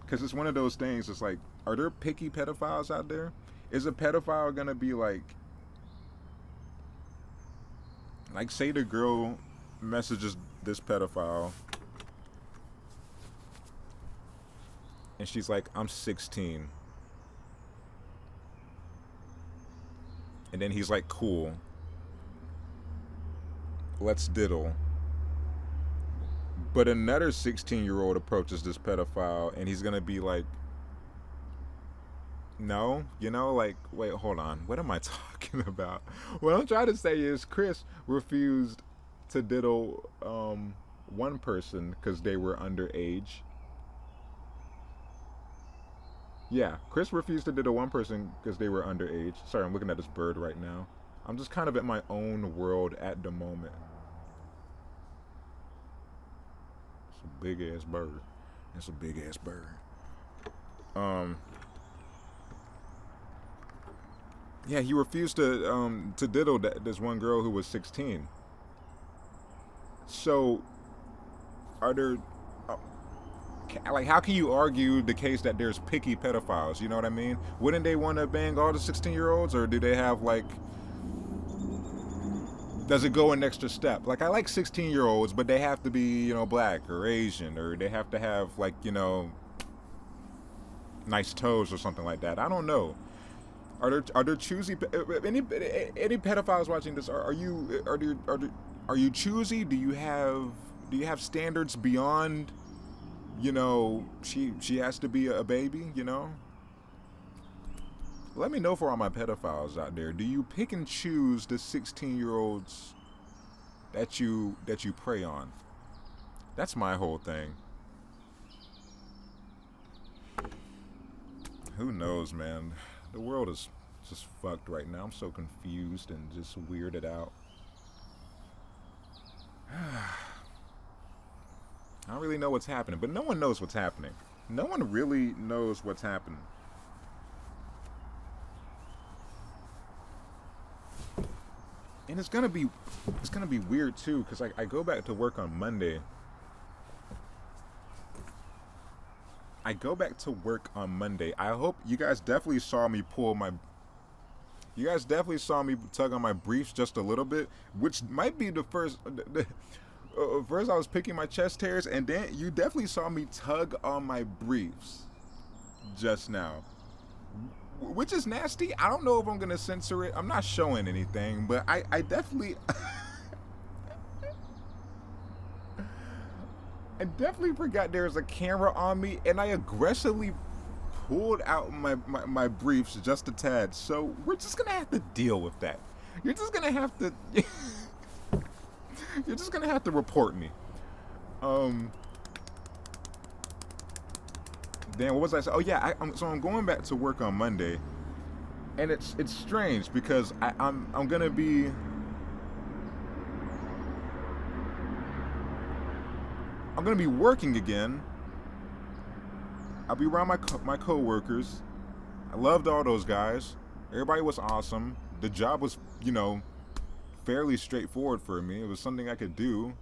Because it's one of those things. It's like, are there picky pedophiles out there? Is a pedophile gonna be like say the girl messages this pedophile, and she's like, I'm 16. And then he's like, cool. Let's diddle. But another 16-year-old approaches this pedophile, and he's going to be like, no, wait, hold on. What am I talking about? What I'm trying to say is Chris refused to diddle one person because they were underage. Yeah, Chris refused to diddle one person because they were underage. Sorry, I'm looking at this bird right now. I'm just kind of in my own world at the moment. It's a big ass bird. It's a big ass bird. Yeah, he refused to diddle this one girl who was 16. So, are there, how can you argue the case that there's picky pedophiles? You know what I mean? Wouldn't they want to bang all the 16-year-olds, or do they have does it go an extra step? Like I like 16-year-olds, but they have to be, black or Asian, or they have to have like, nice toes or something like that. I don't know. Are there choosy any pedophiles watching this? Are you choosy? Do you have standards beyond, she has to be a baby? Let me know for all my pedophiles out there. Do you pick and choose the 16-year-olds that you prey on? That's my whole thing. Who knows, man? The world is just fucked right now. I'm so confused and just weirded out. I don't really know what's happening, but no one knows what's happening. No one really knows what's happening. And it's gonna be weird too, because I go back to work on Monday. I hope you guys definitely saw me You guys definitely saw me tug on my briefs just a little bit, which might be the first. First, I was picking my chest hairs, and then you definitely saw me tug on my briefs just now, which is nasty. I don't know if I'm gonna censor it. I'm not showing anything, but I definitely I definitely forgot there was a camera on me, and I aggressively pulled out my briefs just a tad. So we're just gonna have to deal with that. You're just gonna have to you're just gonna have to report me. Then what was I saying? Oh yeah, I'm going back to work on Monday, and it's strange because I'm gonna be working again. I'll be around my coworkers. I loved all those guys. Everybody was awesome. The job was, fairly straightforward for me. It was something I could do,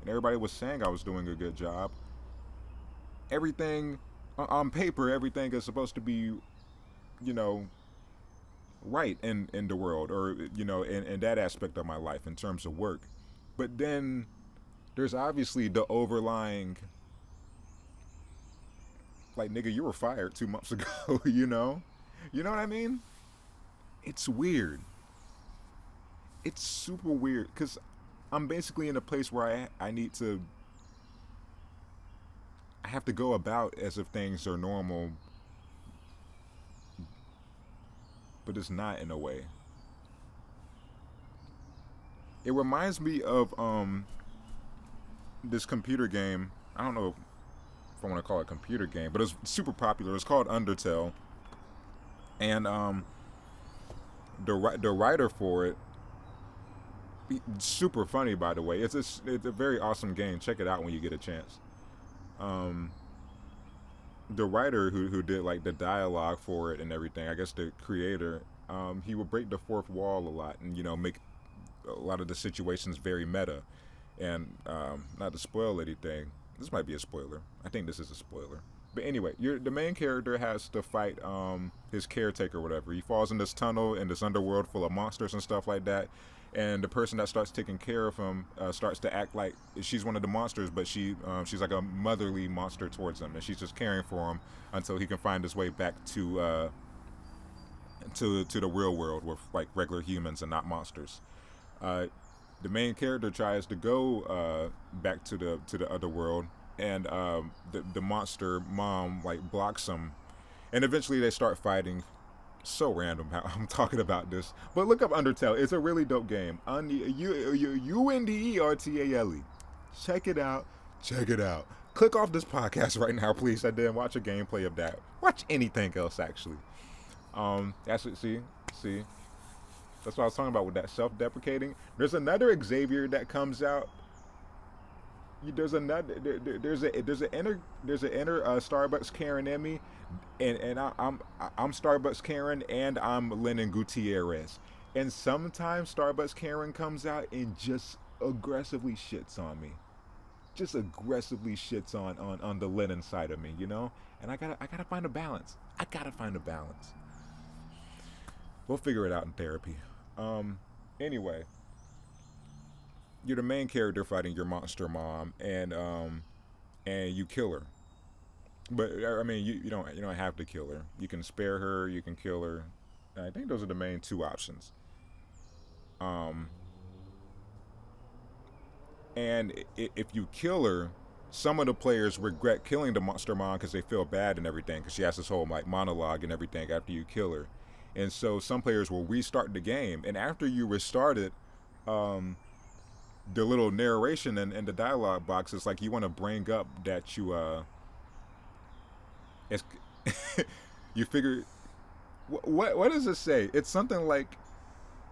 and everybody was saying I was doing a good job. Everything on paper, everything is supposed to be, right in the world, or in that aspect of my life in terms of work. But then there's obviously the overlying, like, nigga, you were fired 2 months ago. You know what I mean? It's weird. It's super weird because I'm basically in a place where I have to go about as if things are normal, but it's not in a way. It reminds me of this computer game. I don't know if I want to call it a computer game, but it's super popular. It's called Undertale, and the writer for it, super funny, by the way. It's a very awesome game. Check it out when you get a chance. The writer who did like the dialogue for it and everything, I guess the creator, he would break the fourth wall a lot and make a lot of the situations very meta. And not to spoil anything, this might be a spoiler. I think this is a spoiler. But anyway, the main character has to fight his caretaker or whatever. He falls in this tunnel in this underworld full of monsters and stuff like that. And the person that starts taking care of him starts to act like she's one of the monsters, but she's like a motherly monster towards him, and she's just caring for him until he can find his way back to the real world with like regular humans and not monsters. The main character tries to go back to the other world, and the monster mom like blocks him, and eventually they start fighting. So random how I'm talking about this, but look up Undertale. It's a really dope game. UNDERTALE. Check it out. Click off this podcast right now, please, and then watch a gameplay of that. Watch anything else, actually. That's it. See, that's what I was talking about with that self-deprecating. There's another Xavier that comes out. There's an inner Starbucks Karen in me, and I'm Starbucks Karen, and I'm Lennon Gutierrez. And sometimes Starbucks Karen comes out and just aggressively shits on me, just aggressively shits on the Lennon side of me, And I gotta find a balance. We'll figure it out in therapy. Anyway, you're the main character fighting your monster mom, and you kill her. But I mean, you don't have to kill her. You can spare her. You can kill her. I think those are the main two options. Um, and if you kill her, some of the players regret killing the monster mom because they feel bad and everything because she has this whole like monologue and everything after you kill her. And so some players will restart the game, and after you restart it, um, the little narration and the dialogue box is like you want to bring up that it's you figure what does it say? It's something like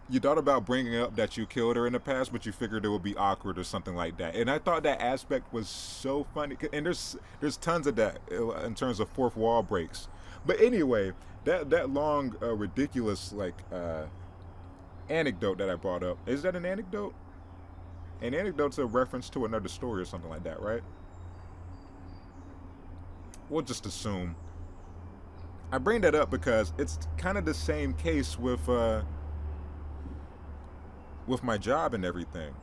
you thought about bringing up that you killed her in the past, but you figured it would be awkward or something like that. And I thought that aspect was so funny. And there's tons of that in terms of fourth wall breaks. But anyway, that long ridiculous anecdote that I brought up, is that an anecdote? An anecdote's a reference to another story or something like that, right? We'll just assume. I bring that up because it's kind of the same case with my job and everything.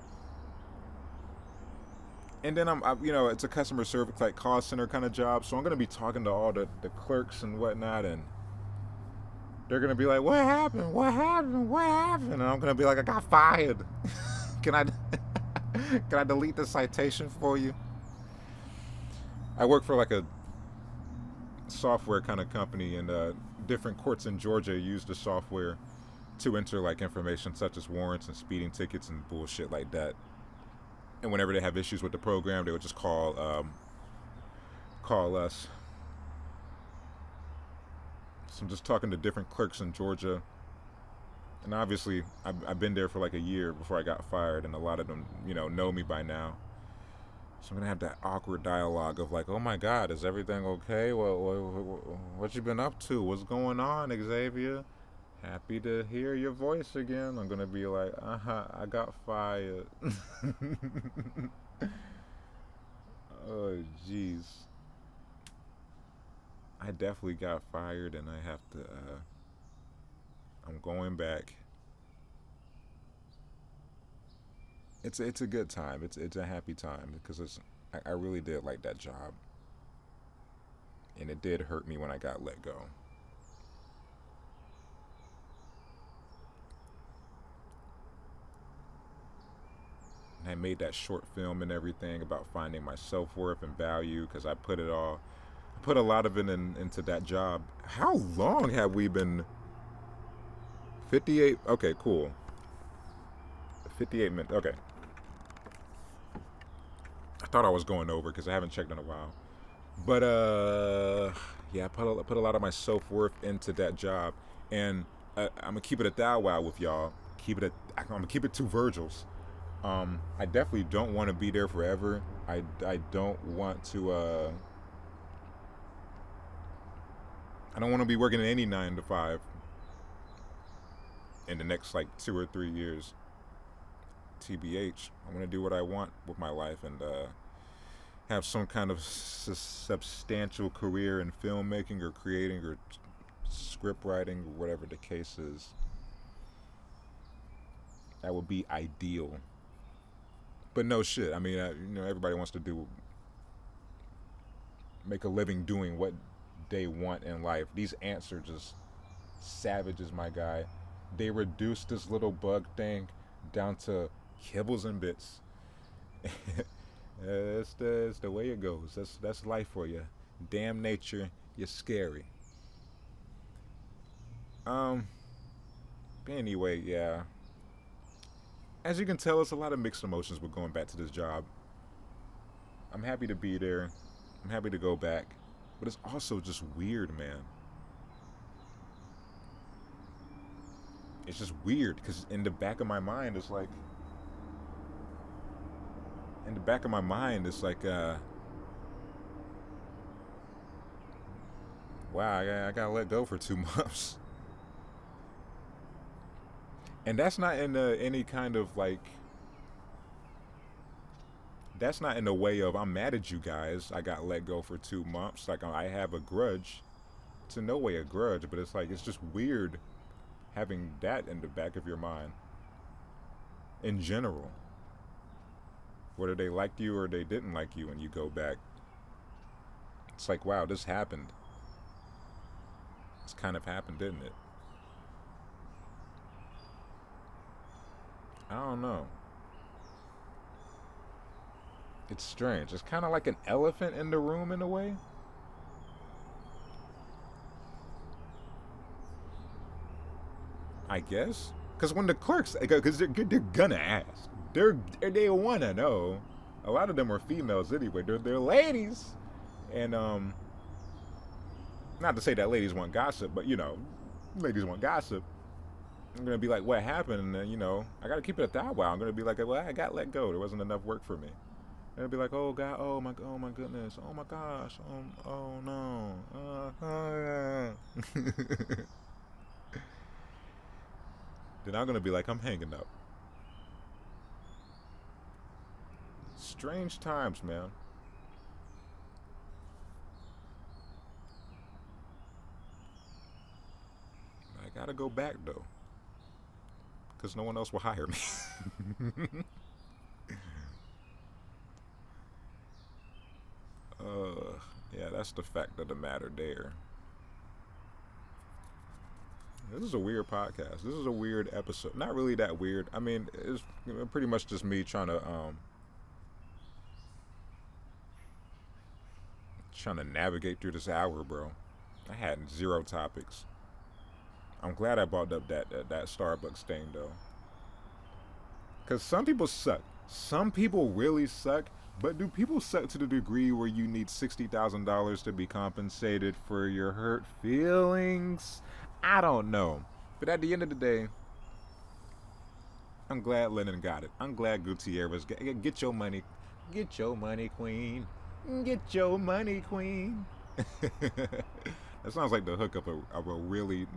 And then it's a customer service like call center kind of job, so I'm gonna be talking to all the clerks and whatnot, and they're gonna be like, "What happened? What happened? What happened?" And I'm gonna be like, "I got fired. Can I can I delete the citation for you?" I work for like a software kind of company, and different courts in Georgia use the software to enter like information such as warrants and speeding tickets and bullshit like that. And whenever they have issues with the program, they would just call us. So I'm just talking to different clerks in Georgia, and obviously I've been there for like a year before I got fired, and a lot of them know me by now. So I'm gonna have that awkward dialogue of like, "Oh my God, is everything okay? What you been up to? What's going on, Xavier? Happy to hear your voice again." I'm gonna be like, I got fired." Oh, jeez. I definitely got fired, and I have to. I'm going back. It's a good time. It's a happy time because I really did like that job, and it did hurt me when I got let go. I made that short film and everything about finding my self worth and value because I put a lot of it into that job. How long have we been? 58. Okay, cool. 58 minutes. Okay. I thought I was going over because I haven't checked in a while. But yeah, I put a lot of my self worth into that job, and I'm gonna keep it a thou wow with y'all. I'm gonna keep it two Virgils. I definitely don't want to be there forever. I don't want to. I don't want to be working in any 9 to 5 in the next like 2 or 3 years. TBH, I want to do what I want with my life and have some kind of substantial career in filmmaking or creating or script writing or whatever the case is. That would be ideal. But no shit. I mean, everybody wants to make a living doing what they want in life. These ants are just savages, my guy. They reduced this little bug thing down to kibbles and bits. It's the way it goes. That's life for you. Damn nature, you're scary. But anyway, yeah. As you can tell, it's a lot of mixed emotions with going back to this job. I'm happy to be there. I'm happy to go back. But it's also just weird, man. It's just weird because in the back of my mind, it's like, wow, I got let go for 2 months. And that's not in any kind of like, that's not in the way of I'm mad at you guys. I got let go for 2 months. Like I have a grudge. It's in no way a grudge, but it's like it's just weird having that in the back of your mind. In general, whether they liked you or they didn't like you, and you go back. It's like, wow, this happened. This kind of happened, didn't it? I don't know. It's strange. It's kind of like an elephant in the room in a way. I guess. Because when the clerks, because they're gonna ask. They want to know. A lot of them are females anyway. They're ladies. And, not to say that ladies want gossip, but, ladies want gossip. I'm going to be like, what happened? And, I got to keep it at that while. I'm going to be like, well, I got let go. There wasn't enough work for me. And I'll be like, oh, God, oh my goodness, oh, my gosh, oh no. Then I'm going to be like, I'm hanging up. Strange times, man. I got to go back, though. Because no one else will hire me. Yeah, that's the fact of the matter there. This is a weird podcast. This is a weird episode. Not really that weird. I mean, it's pretty much just me trying to navigate through this hour, bro. I had 0 topics. I'm glad I brought up that Starbucks thing, though. Because some people suck. Some people really suck. But do people suck to the degree where you need $60,000 to be compensated for your hurt feelings? I don't know. But at the end of the day, I'm glad Lennon got it. I'm glad Gutierrez get your money. Get your money, queen. Get your money, queen. That sounds like the hook of a really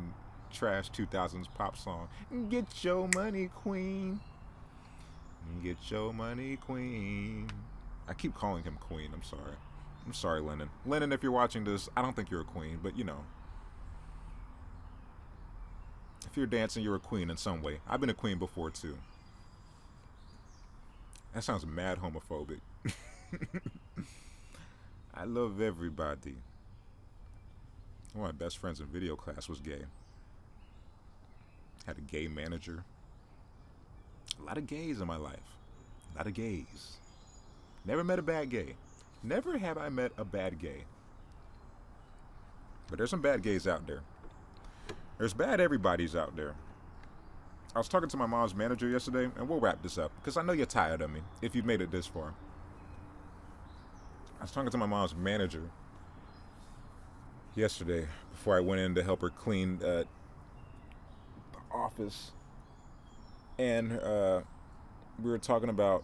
trash 2000s pop song. Get your money, queen. Get your money, queen. I keep calling him queen. I'm sorry. I'm sorry, Lennon. Lennon, if you're watching this, I don't think you're a queen, but if you're dancing, you're a queen in some way. I've been a queen before, too. That sounds mad homophobic. I love everybody. One of my best friends in video class was gay. Had a gay manager. A lot of gays in my life. A lot of gays. Never met a bad gay. Never have I met a bad gay. But there's some bad gays out there. There's bad everybody's out there. I was talking to my mom's manager yesterday, and we'll wrap this up, because I know you're tired of me, if you've made it this far. I was talking to my mom's manager yesterday, before I went in to help her clean the office. And we were talking about,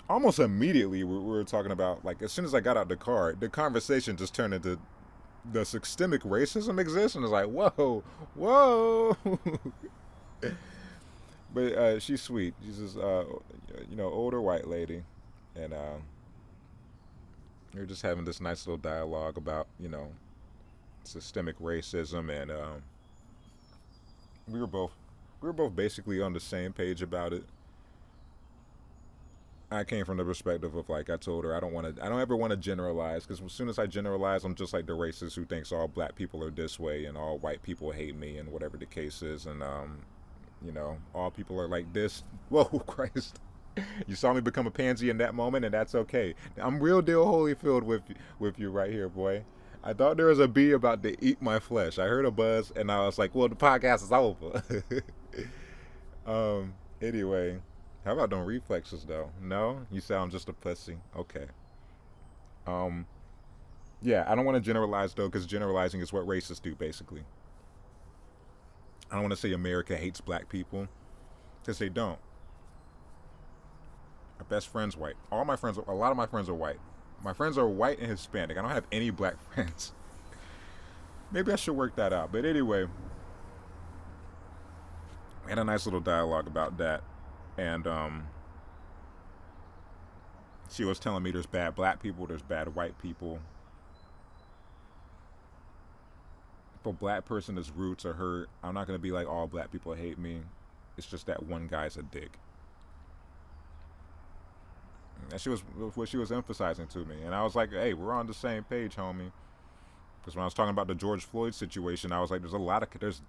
almost immediately, we were talking about, like, as soon as I got out the car, the conversation just turned into, does systemic racism exist? And it's like, whoa. But she's sweet. She's this, older white lady. And we were just having this nice little dialogue about, systemic racism. And we were both basically on the same page about it. I came from the perspective of, like, I told her I don't ever want to generalize, because as soon as I generalize, I'm just like the racist who thinks all black people are this way and all white people hate me and whatever the case is, and all people are like this. Whoa, Christ! You saw me become a pansy in that moment, and that's okay. I'm real deal Holyfield with you right here, boy. I thought there was a bee about to eat my flesh. I heard a buzz, and I was like, well, the podcast is over. Anyway. How about them reflexes, though? No? You sound just a pussy. Okay. Yeah, I don't want to generalize, though, because generalizing is what racists do, basically. I don't want to say America hates black people, because they don't. My best friend's white. A lot of my friends are white. My friends are white and Hispanic. I don't have any black friends. Maybe I should work that out. But anyway, we had a nice little dialogue about that. And she was telling me there's bad black people, there's bad white people. If a black person's roots are hurt, I'm not going to be like, all black people hate me. It's just that one guy's a dick. And she was what she was emphasizing to me, and I was like, "Hey, we're on the same page, homie." Because when I was talking about the George Floyd situation, I was like, there's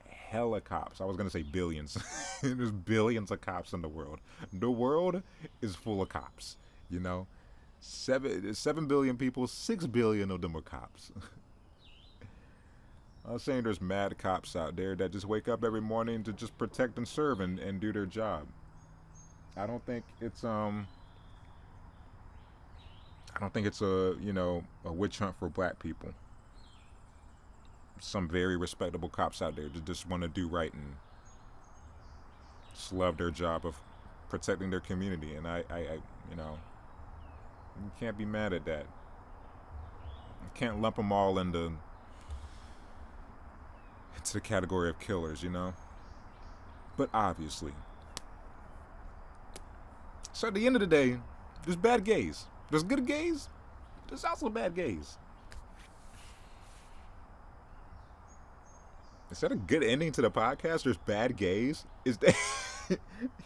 hella cops. I was gonna say billions. There's billions of cops in the world. The world is full of cops. You know, 7 billion people, 6 billion of them are cops. I was saying there's mad cops out there that just wake up every morning to just protect and serve and do their job. I don't think it's I don't think it's a witch hunt for black people. Some very respectable cops out there that just want to do right and just love their job of protecting their community. And you can't be mad at that. You can't lump them all into the category of killers, you know. But obviously, so at the end of the day, there's bad gays. There's good gays. There's also bad gays. Is that a good ending to the podcast? There's bad gays? Is that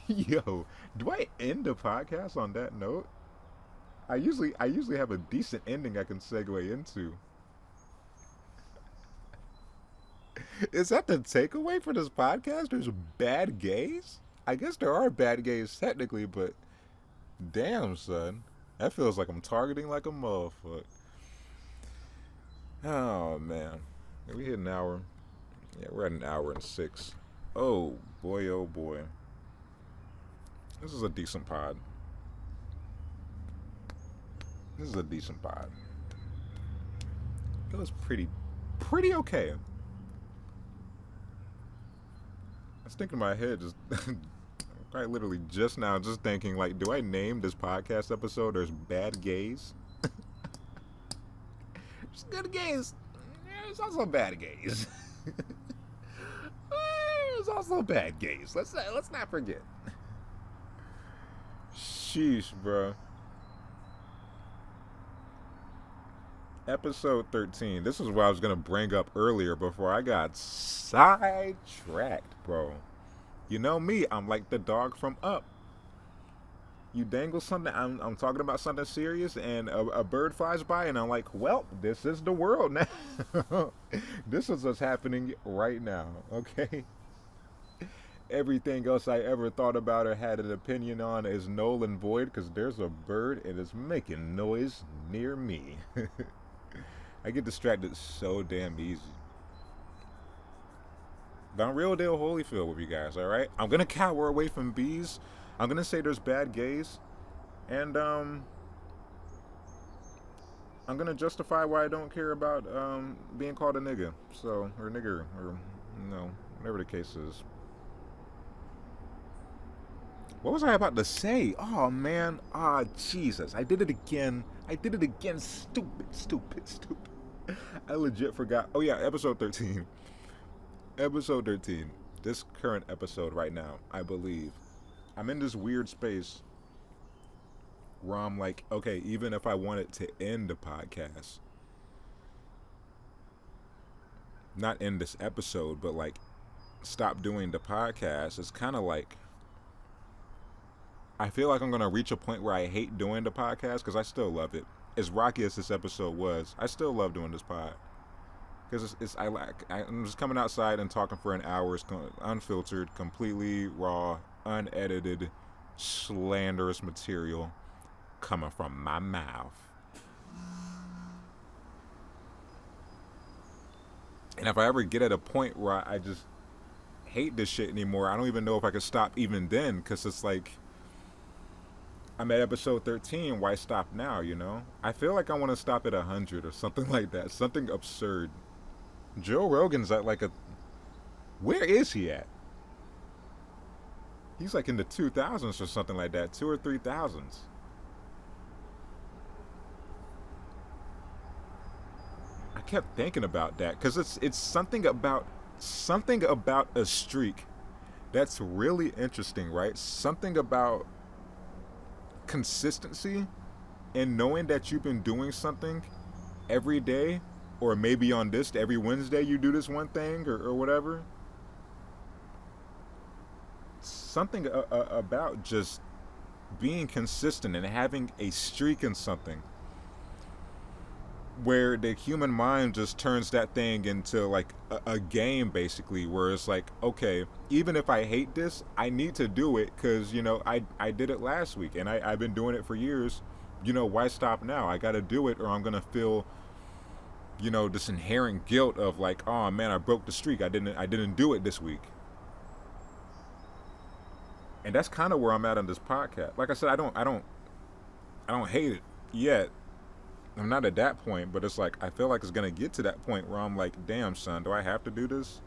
yo, do I end the podcast on that note? I usually have a decent ending I can segue into. Is that the takeaway for this podcast? There's bad gays? I guess there are bad gays technically, but damn, son. That feels like I'm targeting like a motherfucker. Oh, man. We hit an hour. Yeah, we're at an hour and 6. Oh, boy, oh, boy. This is a decent pod. This is a decent pod. It was pretty okay. I was thinking in my head, just quite literally just now, just thinking, like, do I name this podcast episode There's Bad Gays? There's good gays. There's also bad gays. There's also bad gays. Let's not forget. Sheesh, bro. Episode 13. This is what I was going to bring up earlier before I got sidetracked, bro. You know me, I'm like the dog from Up. You dangle something, I'm talking about something serious, and a bird flies by, and I'm like, well, this is the world now. This is what's happening right now, okay? Everything else I ever thought about or had an opinion on is null and void, because there's a bird and it's making noise near me. I get distracted so damn easy. But I'm real deal Holyfield with you guys, alright? I'm gonna cower away from bees. I'm gonna say there's bad gays. And I'm gonna justify why I don't care about being called a nigga. So, or nigger, or whatever the case is. What was I about to say? Oh man, Jesus, I did it again. Stupid. I legit forgot. Oh yeah, episode 13. Episode 13. This current episode right now, I believe. I'm in this weird space where I'm like, okay, even if I wanted to end the podcast, not end this episode, but like stop doing the podcast, it's kind of like, I feel like I'm going to reach a point where I hate doing the podcast because I still love it. As rocky as this episode was, I still love doing this pod. Because I'm just coming outside and talking for an hour. It's unfiltered, completely raw, unedited, slanderous material coming from my mouth. And if I ever get at a point where I just hate this shit anymore, I don't even know if I could stop even then, because it's like, I'm at episode 13, why stop now, you know? I feel like I want to stop at 100 or something like that, something absurd. Joe Rogan's at like where is he at? He's like in the 2000s or something like that, 2 or 3000s. I kept thinking about that because it's something about a streak that's really interesting, right? Something about consistency and knowing that you've been doing something every day, or maybe on this every Wednesday you do this one thing or whatever. Something about just being consistent and having a streak in something where the human mind just turns that thing into like a game basically, where it's like, okay, even if I hate this, I need to do it because I did it last week and I've been doing it for years. Why stop now? I got to do it or I'm gonna feel this inherent guilt of like, oh man, I broke the streak, I didn't do it this week. And that's kind of where I'm at on this podcast. Like I said, I don't hate it yet. I'm not at that point, but it's like I feel like it's gonna get to that point where I'm like, damn son, do I have to do this?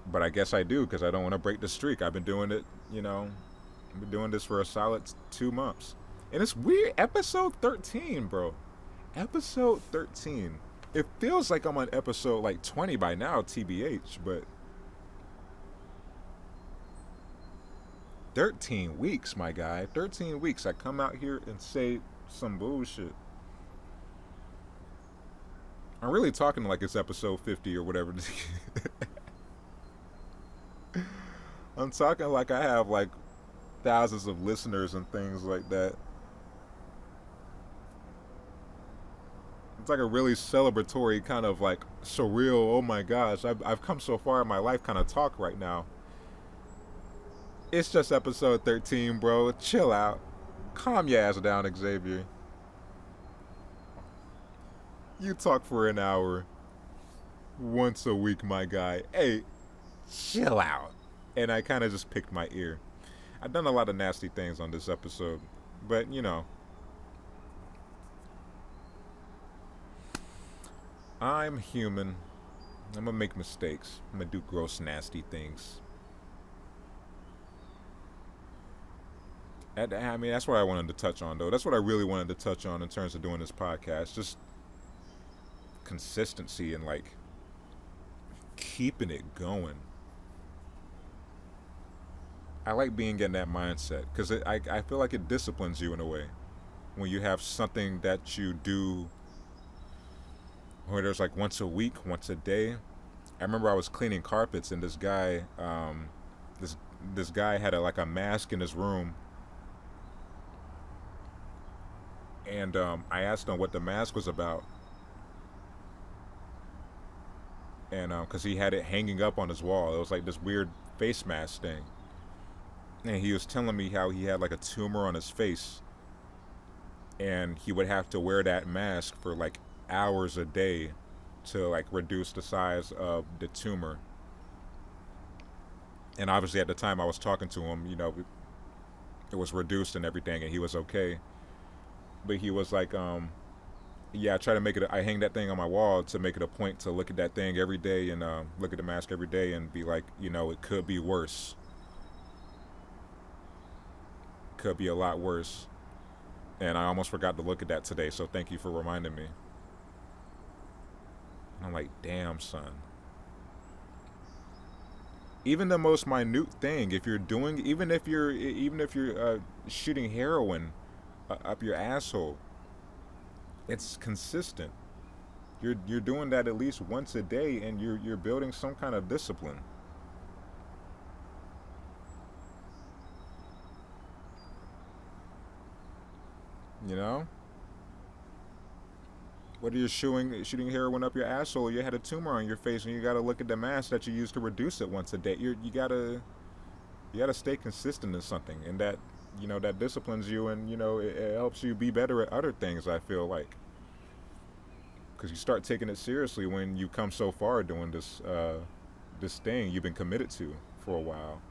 But I guess I do because I don't want to break the streak. I've been doing it, I've been doing this for a solid 2 months. And it's weird. Episode 13, bro. Episode 13. It feels like I'm on episode like 20 by now, TBH, but 13 weeks, my guy. 13 weeks. I come out here and say some bullshit. I'm really talking like it's episode 50 or whatever. I'm talking like I have like thousands of listeners and things like that. It's like a really celebratory kind of like surreal, oh my gosh, I've come so far in my life kind of talk right now. It's just episode 13, bro. Chill out. Calm your ass down, Xavier. You talk for an hour once a week, my guy. Hey, chill out. And I kind of just picked my ear. I've done a lot of nasty things on this episode, but I'm human. I'm gonna make mistakes. I'm gonna do gross, nasty things. I mean, that's what I wanted to touch on, though. That's what I really wanted to touch on in terms of doing this podcast. Just consistency and, like, keeping it going. I like being in that mindset because I feel like it disciplines you in a way. When you have something that you do, where there's like once a week, once a day. I remember I was cleaning carpets and this guy, this guy had like a mask in his room. And I asked him what the mask was about. And because he had it hanging up on his wall. It was like this weird face mask thing. And he was telling me how he had like a tumor on his face. And he would have to wear that mask for like hours a day to like reduce the size of the tumor. And obviously at the time I was talking to him, it was reduced and everything and he was okay. But he was like, yeah, I try to make it, I hang that thing on my wall to make it a point to look at that thing every day and look at the mask every day and be like, it could be worse. Could be a lot worse. And I almost forgot to look at that today, so thank you for reminding me. I'm like, damn, son. Even the most minute thing, if you're doing, even if you're shooting heroin up your asshole, it's consistent. You're doing that at least once a day, and you're building some kind of discipline. Whether you're shooting heroin up your asshole, or you had a tumor on your face, and you gotta look at the mask that you use to reduce it once a day. You gotta stay consistent in something, and that that disciplines you, and it helps you be better at other things. I feel like, because you start taking it seriously when you come so far doing this thing you've been committed to for a while.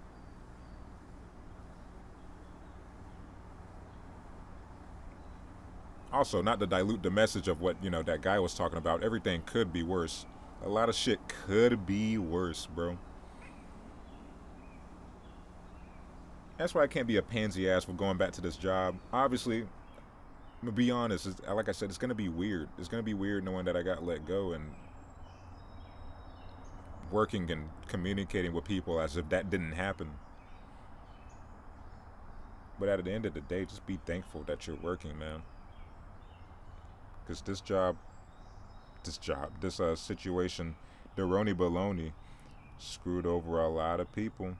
Also, not to dilute the message of what that guy was talking about. Everything could be worse. A lot of shit could be worse, bro. That's why I can't be a pansy ass for going back to this job. Obviously, I'm gonna be honest. Like I said, it's gonna be weird. It's gonna be weird knowing that I got let go and working and communicating with people as if that didn't happen. But at the end of the day, just be thankful that you're working, man. Because this situation, the Roni Baloney, screwed over a lot of people.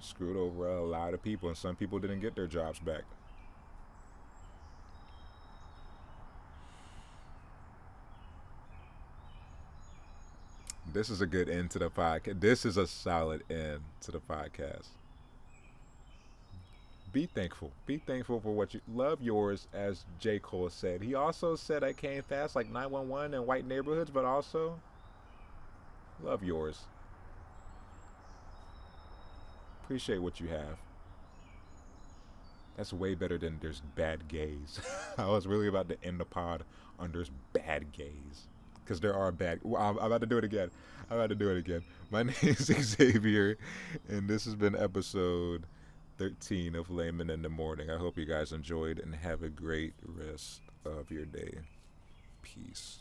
screwed over a lot of people, and some people didn't get their jobs back. This is a good end to the podcast. This is a solid end to the podcast. Be thankful. Be thankful for what you love yours, as J. Cole said. He also said I came fast like 911 in white neighborhoods, but also love yours. Appreciate what you have. That's way better than there's bad gays. I was really about to end the pod on there's bad gays. Because there are bad. Well, I'm about to do it again. I'm about to do it again. My name is Xavier, and this has been episode 13 of Layman in the Morning. I hope you guys enjoyed and have a great rest of your day. Peace.